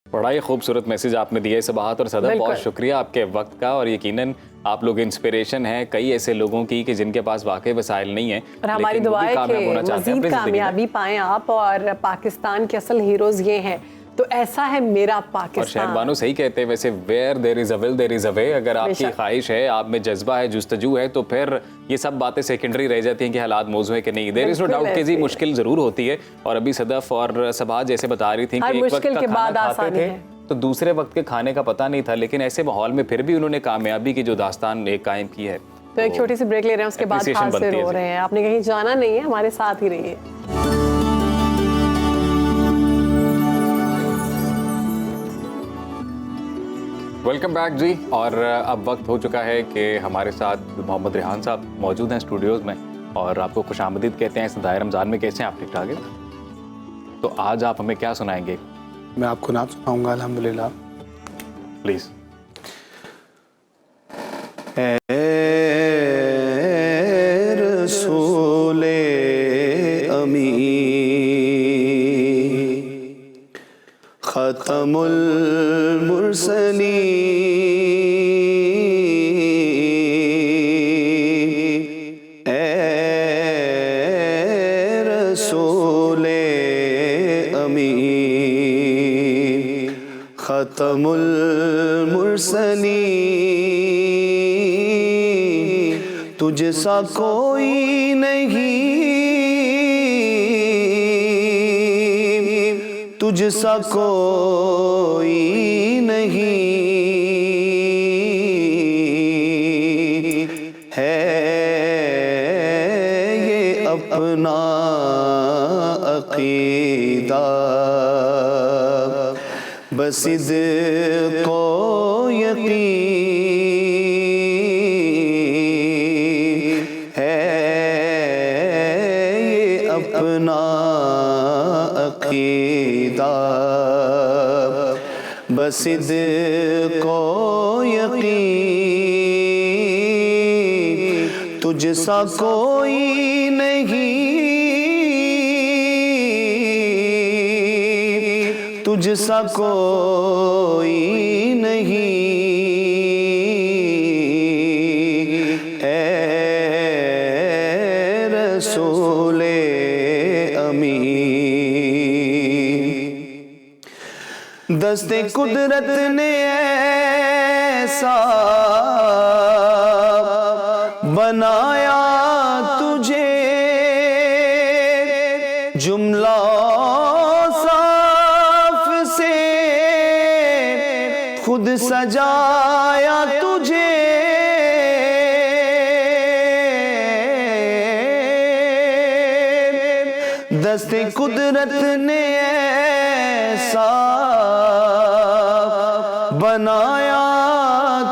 बड़ा ही खूबसूरत मैसेज आपने दिया है सबाहत और सदफ, बहुत शुक्रिया आपके वक्त का। और यकीनन आप लोग इंस्पिरेशन हैं कई ऐसे लोगों की कि जिनके पास वाकई वसाइल नहीं है,
और हमारी दुआ है कि मज़ीद कामयाबी पाएं आप। और पाकिस्तान के असल हीरोज़ ये हैं तो ऐसा है मेरा
और
पाकिस्तान।
शायद बानो सही कहते हैं वैसे, where there is a will there is a way. अगर आपकी
बेशक।
ख्वाहिश है, आप में जज्बा है, जुस्तजू है, तो फिर ये सब बातें सेकेंडरी रह जाती हैं कि हालात मौजूद है कि नहीं। देयर इज नो
बिल्कुल
डाउट कि जी
ऐसे ही
मुश्किल जरूर होती है। और अभी सदफ और सबाज जैसे बता रही थी
हर
कि एक वक्त
मुश्किल
का
के
खाना
बाद
खाते
आसानी
थे
है।
तो दूसरे वक्त के खाने का पता नहीं था, लेकिन ऐसे माहौल में फिर भी उन्होंने कामयाबी की जो दास्तान एक कायम की है।
तो एक छोटी सी ब्रेक ले रहे हैं, उसके बाद
appreciation
हाथ से
बनती है
रो
जी।
रहे हैं। आपने कहीं जाना नहीं है, हमारे साथ ही रहिए।
वेलकम बैक जी। और अब वक्त हो चुका है कि हमारे साथ मोहम्मद रेहान साहब मौजूद हैं स्टूडियोज़ में, और आपको खुशामदीद कहते हैं। सदाए रमज़ान में कैसे हैं आप? ठीक ठाक है। तो आज आप हमें क्या सुनाएंगे?
मैं आपको नाम सुनाऊंगा अल्हम्दुलिल्लाह।
प्लीज़।
रसूले अमी खतमुल मुरसली रसूले अमी खतमुल मुरसली तुझसा कोई नहीं, तुझसा कोई नहीं है ये अपना अकीदा, बस को यकीन है ये अपना अकीदा, बस को यकीन तुझसा कोई नहीं, तुझसा कोई नहीं ए रसूले अमी। दस्ते कुदरत ने ऐसा बनाया तुझे, जुमला साफ से खुद सजाया तुझे, दस्ते कुदरत ने ऐसा बनाया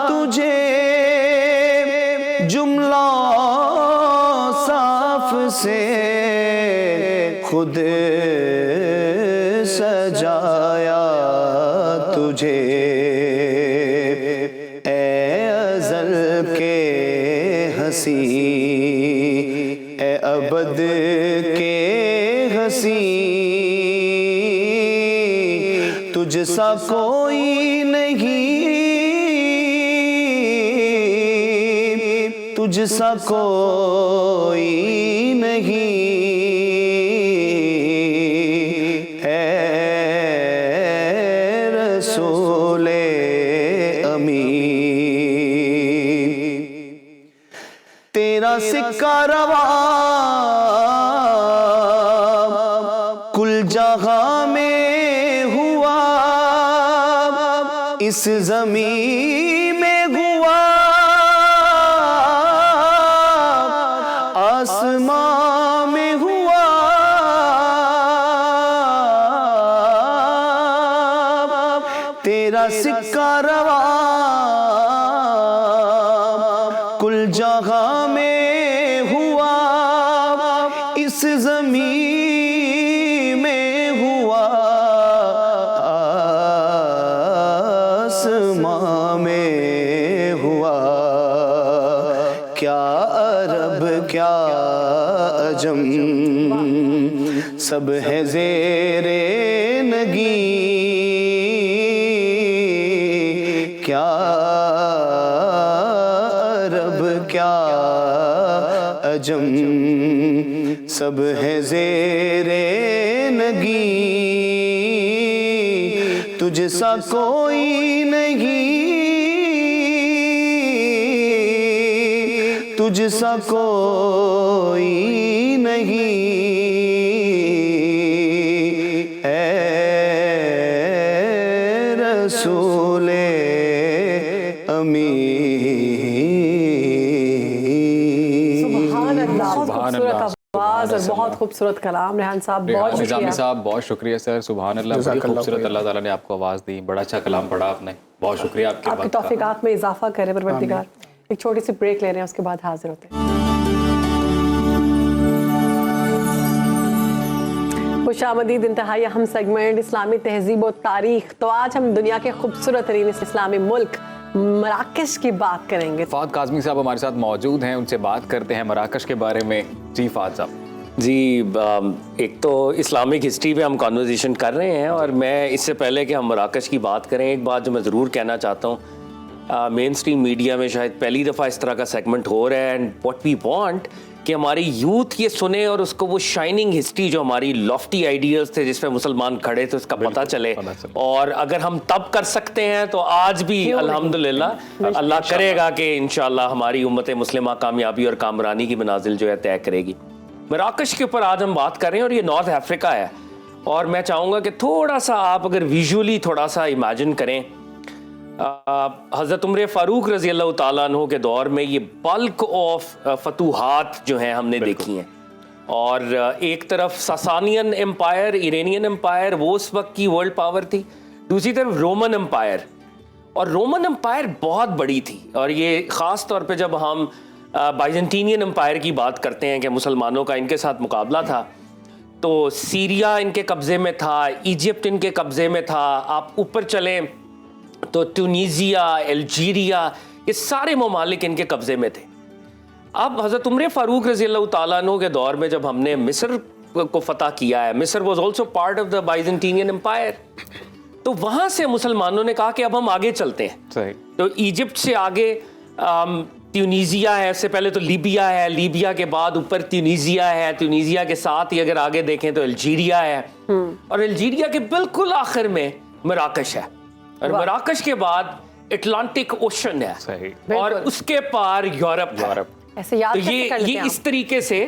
तुझे, जुमला साफ से खुद सजाया तुझे, ए अज़ल के हंसी, ए अबद के हंसी, तुझसा कोई नहीं, तुझसा कोई नहीं है रसूले अमी। तेरा सिक्का रवा कुल जहां में हुआ, इस ज़मीं में हुआ, आसमां में हुआ, तेरा सिक्का रवा कुल जहां में हुआ, इस ज़मीं में हुआ, आसमां में हुआ। क्या अरब क्या अजम सब है ज़ेरे नगी, क्या अरब क्या अजम सब है ज़ेरे नगी, तुझसा कोई नहीं, तुझसा कोई नहीं, ऐ रसूले
सुभान अल्लाह, बहुत
सुभान
खूबसूरत
अल्लाह,
आवाज और
सुभान
बहुत खूबसूरत कलाम। रेहान साहब बहुत
रेहान निज़ामी
शुक्रिया।
साहब बहुत शुक्रिया सर, सुभान अल्लाह, बड़ी खूबसूरत अल्लाह ताला ने आपको आवाज़ दी, बड़ा अच्छा कलाम पढ़ा आपने, बहुत शुक्रिया आपके
आपकी
बात का।
तौफीकात में इजाफा करे परवरदिगार। एक छोटी सी ब्रेक ले रहे हैं, उसके बाद हाजिर होते हैं। खुशामदीद इंतहाई अहम सेगमेंट इस्लामी तहजीब और तारीख। तो आज हम दुनिया के खूबसूरत तरीन इस्लामी मुल्क मराकश की बात करेंगे।
फ़ाद काज़मी साहब हमारे साथ मौजूद हैं, उनसे बात करते हैं मराकश के बारे में। जी फ़ाद साहब।
जी, एक तो इस्लामिक हिस्ट्री पे हम कॉन्वर्जेशन कर रहे हैं, और मैं इससे पहले कि हम मराकश की बात करें, एक बात जो मैं ज़रूर कहना चाहता हूँ, मेन स्ट्रीम मीडिया में शायद पहली दफ़ा इस तरह का सेगमेंट हो रहा है, एंड व्हाट वी वांट कि हमारी यूथ ये सुने और उसको वो शाइनिंग हिस्ट्री जो हमारी लॉफ्टी आइडियल्स थे जिस पे मुसलमान खड़े थे उसका पता चले। और अगर हम तब कर सकते हैं तो आज भी अल्हम्दुलिल्लाह अल्लाह करेगा कि इंशाअल्लाह हमारी उम्मत मुस्लिमा कामयाबी और कामरानी की मनाजिल जो है तय करेगी। मराकश के ऊपर आज हम बात कर रहे हैं और ये नॉर्थ अफ्रीका है, और मैं चाहूँगा कि थोड़ा सा आप अगर विजुअली थोड़ा सा इमेजिन करें, हज़रत उमर फ़ारूक रज़ी अल्लाह ताला अन्हु के दौर में ये बल्क ऑफ फतूहात जो हैं हमने देखी हैं, और एक तरफ सासानियन एम्पायर, इरानियन एम्पायर, वो उस वक्त की वर्ल्ड पावर थी, दूसरी तरफ रोमन एम्पायर, और रोमन एम्पायर बहुत बड़ी थी। और ये ख़ास तौर पे जब हम बाइजेंटीनियन एम्पायर की बात करते हैं कि मुसलमानों का इनके साथ मुकाबला था, तो सीरिया इनके कब्ज़े में था, इजिप्ट इनके कब्ज़े में था, आप ऊपर चलें तो ट्यूनीसिया, अल्जीरिया, ये सारे ममालिक इनके कब्ज़े में थे। अब हज़रत उमर फ़ारूक रज़ी अल्लाह ताला अन्हु के दौर में जब हमने मिस्र को फ़तह किया है, मिस्र was also part of the Byzantinian empire, तो वहाँ से मुसलमानों ने कहा कि अब हम आगे चलते हैं।
सही।
तो इजिप्ट से आगे ट्यूनीसिया है, उससे पहले तो लीबिया है, लीबिया के बाद ऊपर ट्यूनीसिया है, ट्यूनीसिया के साथ ही अगर आगे देखें तो अल्जीरिया है, और अल्जीरिया के बिल्कुल आखिर में मराकश है, और मराकश के बाद अटलांटिक ओशन है,
सही।
और उसके पार यूरोप है।
ऐसे याद
तो
कैसे कर लेते
ये
हैं
इस तरीके से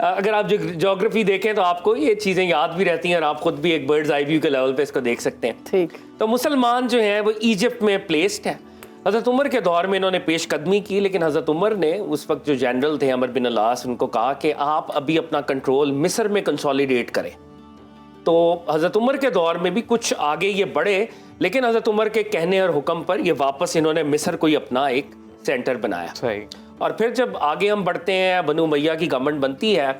अगर आप ज्योग्राफी देखें तो आपको ये चीज़ें याद भी रहती हैं, और आप खुद भी एक बर्ड्स आई व्यू के लेवल पे इसको देख सकते हैं।
ठीक।
तो मुसलमान जो हैं वो इजिप्ट में प्लेस्ड है। हज़रत उमर के दौर में इन्होंने पेशकदमी की, लेकिन हज़रत उमर ने उस वक्त जो जनरल थे अमर बिन अलास, उनको कहा कि आप अभी अपना कंट्रोल मिस्र में कंसोलिडेट करें। तो हज़रत उमर के दौर में भी कुछ आगे ये बढ़े, लेकिन हज़रत उमर के कहने और हुक्म पर ये वापस इन्होंने मिस्र को ही अपना एक सेंटर बनाया।
सही।
और फिर जब आगे हम बढ़ते हैं, बनु उमय्या की गवर्नमेंट बनती है,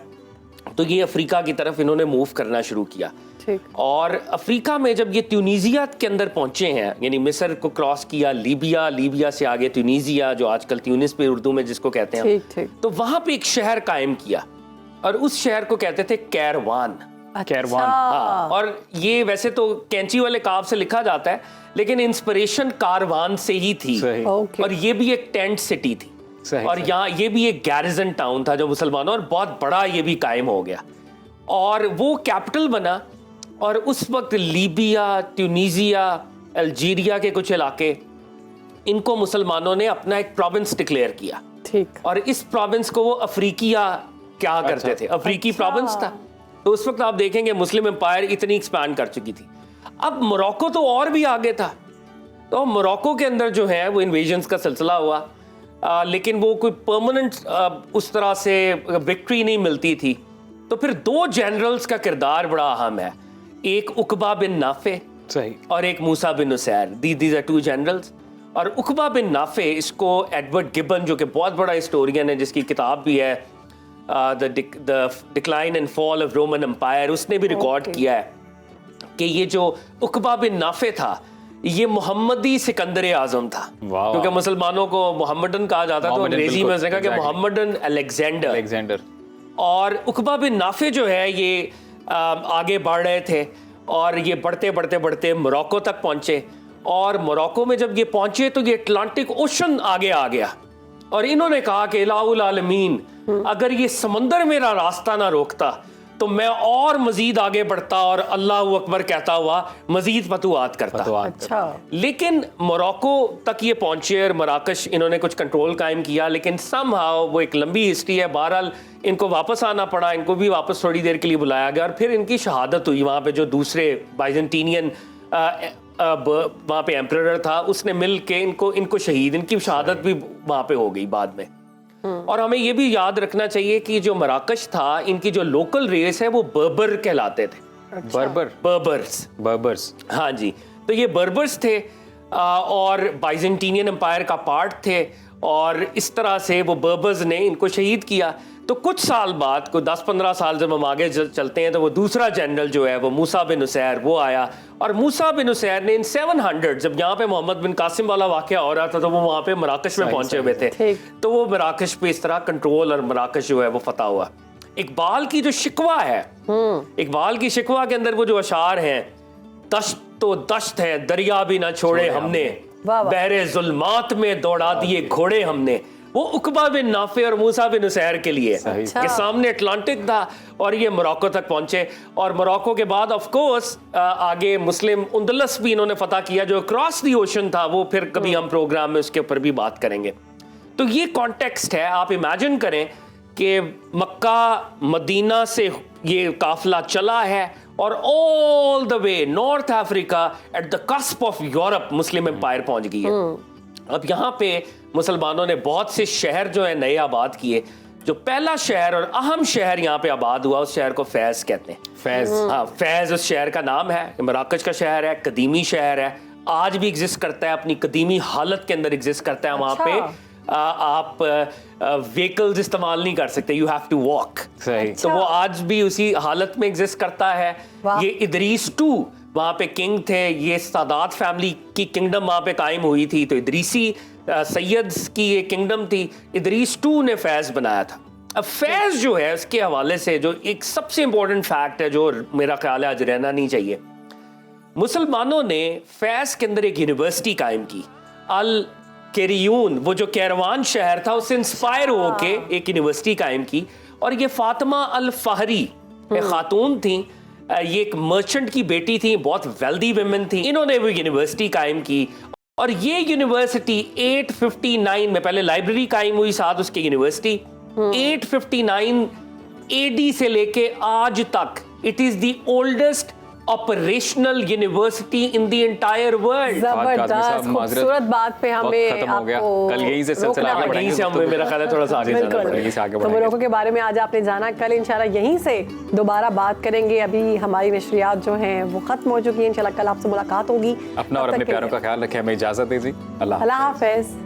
तो ये अफ्रीका की तरफ इन्होंने मूव करना शुरू किया।
ठीक।
और अफ्रीका में जब ये ट्यूनीसिया के अंदर पहुंचे हैं, यानी मिस्र को क्रॉस किया, लीबिया, लीबिया से आगे ट्यूनीसिया जो आजकल ट्यूनिस पे उर्दू में जिसको कहते हैं,
ठीक ठीक।
तो वहां पे एक शहर कायम किया, और उस शहर को कहते थे कैरवान।
कैरवान।
हाँ, और ये वैसे तो कैंची वाले काव से लिखा जाता है, लेकिन इंस्पिरेशन कारवान से ही थी।
सही।
ओके।
और ये भी एक टेंट सिटी थी,
सही,
और
सही।
यहाँ ये भी एक गैरिजन टाउन था जो मुसलमानों, और बहुत बड़ा ये भी कायम हो गया, और वो कैपिटल बना। और उस वक्त लीबिया, ट्यूनीसिया, अल्जीरिया के कुछ इलाके, इनको मुसलमानों ने अपना एक प्रोविंस डिक्लेयर किया।
ठीक।
और इस प्रोविंस को वो अफ्रीकिया क्या करते थे, अफ्रीकी प्रोविंस था। तो उस वक्त आप देखेंगे मुस्लिम एम्पायर इतनी एक्सपैंड कर चुकी थी। अब मोरक्को तो और भी आगे था, तो मोरक्को के अंदर जो है वो इन्वेजन्स का सिलसिला हुआ, लेकिन वो कोई परमानेंट उस तरह से विक्ट्री नहीं मिलती थी। तो फिर दो जनरल्स का किरदार बड़ा अहम है, एक उकबा बिन नाफे
सही।
और एक Musa bin Usair. These are two generals. और उकबा बिन नाफे, इसको एडवर्ड गिबन जो कि बहुत बड़ा हिस्टोरियन है, जिसकी किताब भी है the decline and fall of Roman empire, उसने भी रिकॉर्ड किया है कि ये जो उकबा बिन नाफे था, ये मोहम्मदी सिकंदर आजम था, क्योंकि मुसलमानों को मोहम्मदन कहा जाता है, तो अंग्रेजी में उसने कहा कि मोहम्मदन अलेक्जेंडर। और उकबा बिन नाफे जो है ये आगे बढ़ रहे थे, और ये बढ़ते बढ़ते बढ़ते मोरक्को तक पहुंचे। और मोरक्को में जब ये पहुंचे तो ये अटलांटिक ओशन आगे आ गया, और इन्होंने कहा कि इलाहुल आलमीन, अगर ये समंदर मेरा रास्ता ना रोकता तो मैं और मजीद आगे बढ़ता और अल्लाह अकबर कहता हुआ मजीद फतुहात करता।
अच्छा।
लेकिन मोरक्को तक ये पहुंचे और मराकश इन्होंने कुछ कंट्रोल कायम किया, लेकिन समहाउ वो एक लंबी हिस्ट्री है। बहरहाल इनको वापस आना पड़ा, इनको भी वापस थोड़ी देर के लिए बुलाया गया और फिर इनकी शहादत हुई। वहाँ पे जो दूसरे बाइजेंटीनियन वहाँ पे एम्परर था, उसने मिल के इनको शहीद, इनकी शहादत भी वहाँ पे हो गई बाद में। और हमें ये भी याद रखना चाहिए कि जो मराकश था, इनकी जो लोकल रेस है वो बर्बर कहलाते थे।
अच्छा।
बर्बर्स।
हाँ जी, तो ये बर्बर्स थे और बाइजेंटीनियन एम्पायर का पार्ट थे और इस तरह से वो बर्बर्स ने इनको शहीद किया। तो कुछ साल बाद, को 10-15 साल जब हम आगे चलते हैं, तो वो दूसरा जनरल जो है वो मूसा बिन उसैर वो आया और मूसा बिन उसैर ने इन 700, जब यहाँ पे मोहम्मद बिन कासिम वाला वाकया हो रहा था तो वो वहाँ पे मराकश में पहुंचे हुए थे। तो वो मराकश पे इस तरह कंट्रोल और मराकश जो है वो फतह हुआ। इकबाल की जो शिकवा है, इकबाल की शिकवा के अंदर वो जो अशार हैं, दश्त तो दश्त है दरिया भी ना छोड़े हमने, बहरे जुल्मात में दौड़ा दिए घोड़े हमने, वो उकबा बिन नाफे और मूसा बिन उसैर के लिए के सामने अटलांटिक था और ये मोरक्को तक पहुंचे। और मोरक्को के बाद ऑफ कोर्स आगे मुस्लिम उंदलस भी इन्होंने फतह किया जो क्रॉस दी ओशन था, वो फिर कभी हम प्रोग्राम में उसके ऊपर भी बात करेंगे। तो ये कॉन्टेक्स्ट है। आप इमेजिन करें कि मक्का मदीना से ये काफिला चला है और all the way North Africa at the cusp of Europe Muslim empire पहुंच गई है। अब यहाँ पे मुसलमानों ने बहुत से शहर जो है नए आबाद किए। जो पहला शहर और अहम शहर यहाँ पे आबाद हुआ, उस शहर को फैज कहते हैं।
फैज,
हाँ, फैज उस शहर का नाम है। मराकश का शहर है, कदीमी शहर है, आज भी एग्जिस्ट करता है, अपनी कदीमी हालत के अंदर एग्जिस्ट करता है। वहाँ पे आप व्हीकल्स इस्तेमाल नहीं कर सकते, यू हैव टू वॉक। तो वो आज भी उसी हालत में एग्जिस्ट करता है। ये इदरीस 2 वहाँ पे किंग थे, ये सादात फैमिली की किंगडम वहाँ पे कायम हुई थी, तो इदरीसी सैयद्स की ये किंगडम थी। इदरीस 2 ने फैज बनाया था। अब फैज जो है उसके हवाले से जो एक सबसे इंपॉर्टेंट फैक्ट है जो मेरा ख्याल है आज रहना नहीं चाहिए, मुसलमानों ने फैज के अंदर एक यूनिवर्सिटी कायम की, अल केरियून, वो जो कैरवान शहर था उससे इंस्पायर होके एक यूनिवर्सिटी कायम की। और ये फातिमा अल फहरी एक खातून थी, ये एक मर्चेंट की बेटी थी, बहुत वेल्दी विमेन थी, इन्होंने वो यूनिवर्सिटी कायम की। और ये यूनिवर्सिटी 859 में, पहले लाइब्रेरी कायम हुई, साथ उसकी यूनिवर्सिटी, 859 AD से लेके आज तक it is the oldest operational university in the entire world.
जबरदस्त, खूबसूरत बात पे हमें आपको
कल यही से सिलसिला आगे बढ़ेंगे।
यहीं से हम मेरा ख्याल है थोड़ा सा आगे जाना पड़ेगा।
तो मोरक्को के बारे में आज आपने जाना, कल इंशाल्लाह यहीं से दोबारा बात करेंगे। अभी हमारी नशरियात जो हैं वो खत्म हो चुकी हैं, इंशाल्लाह कल आपसे मुलाकात होगी।
अपना और अपने प्यारों का ख्याल रखें, हमें इजाजत दीजिए। अल्लाह
हाफिज़।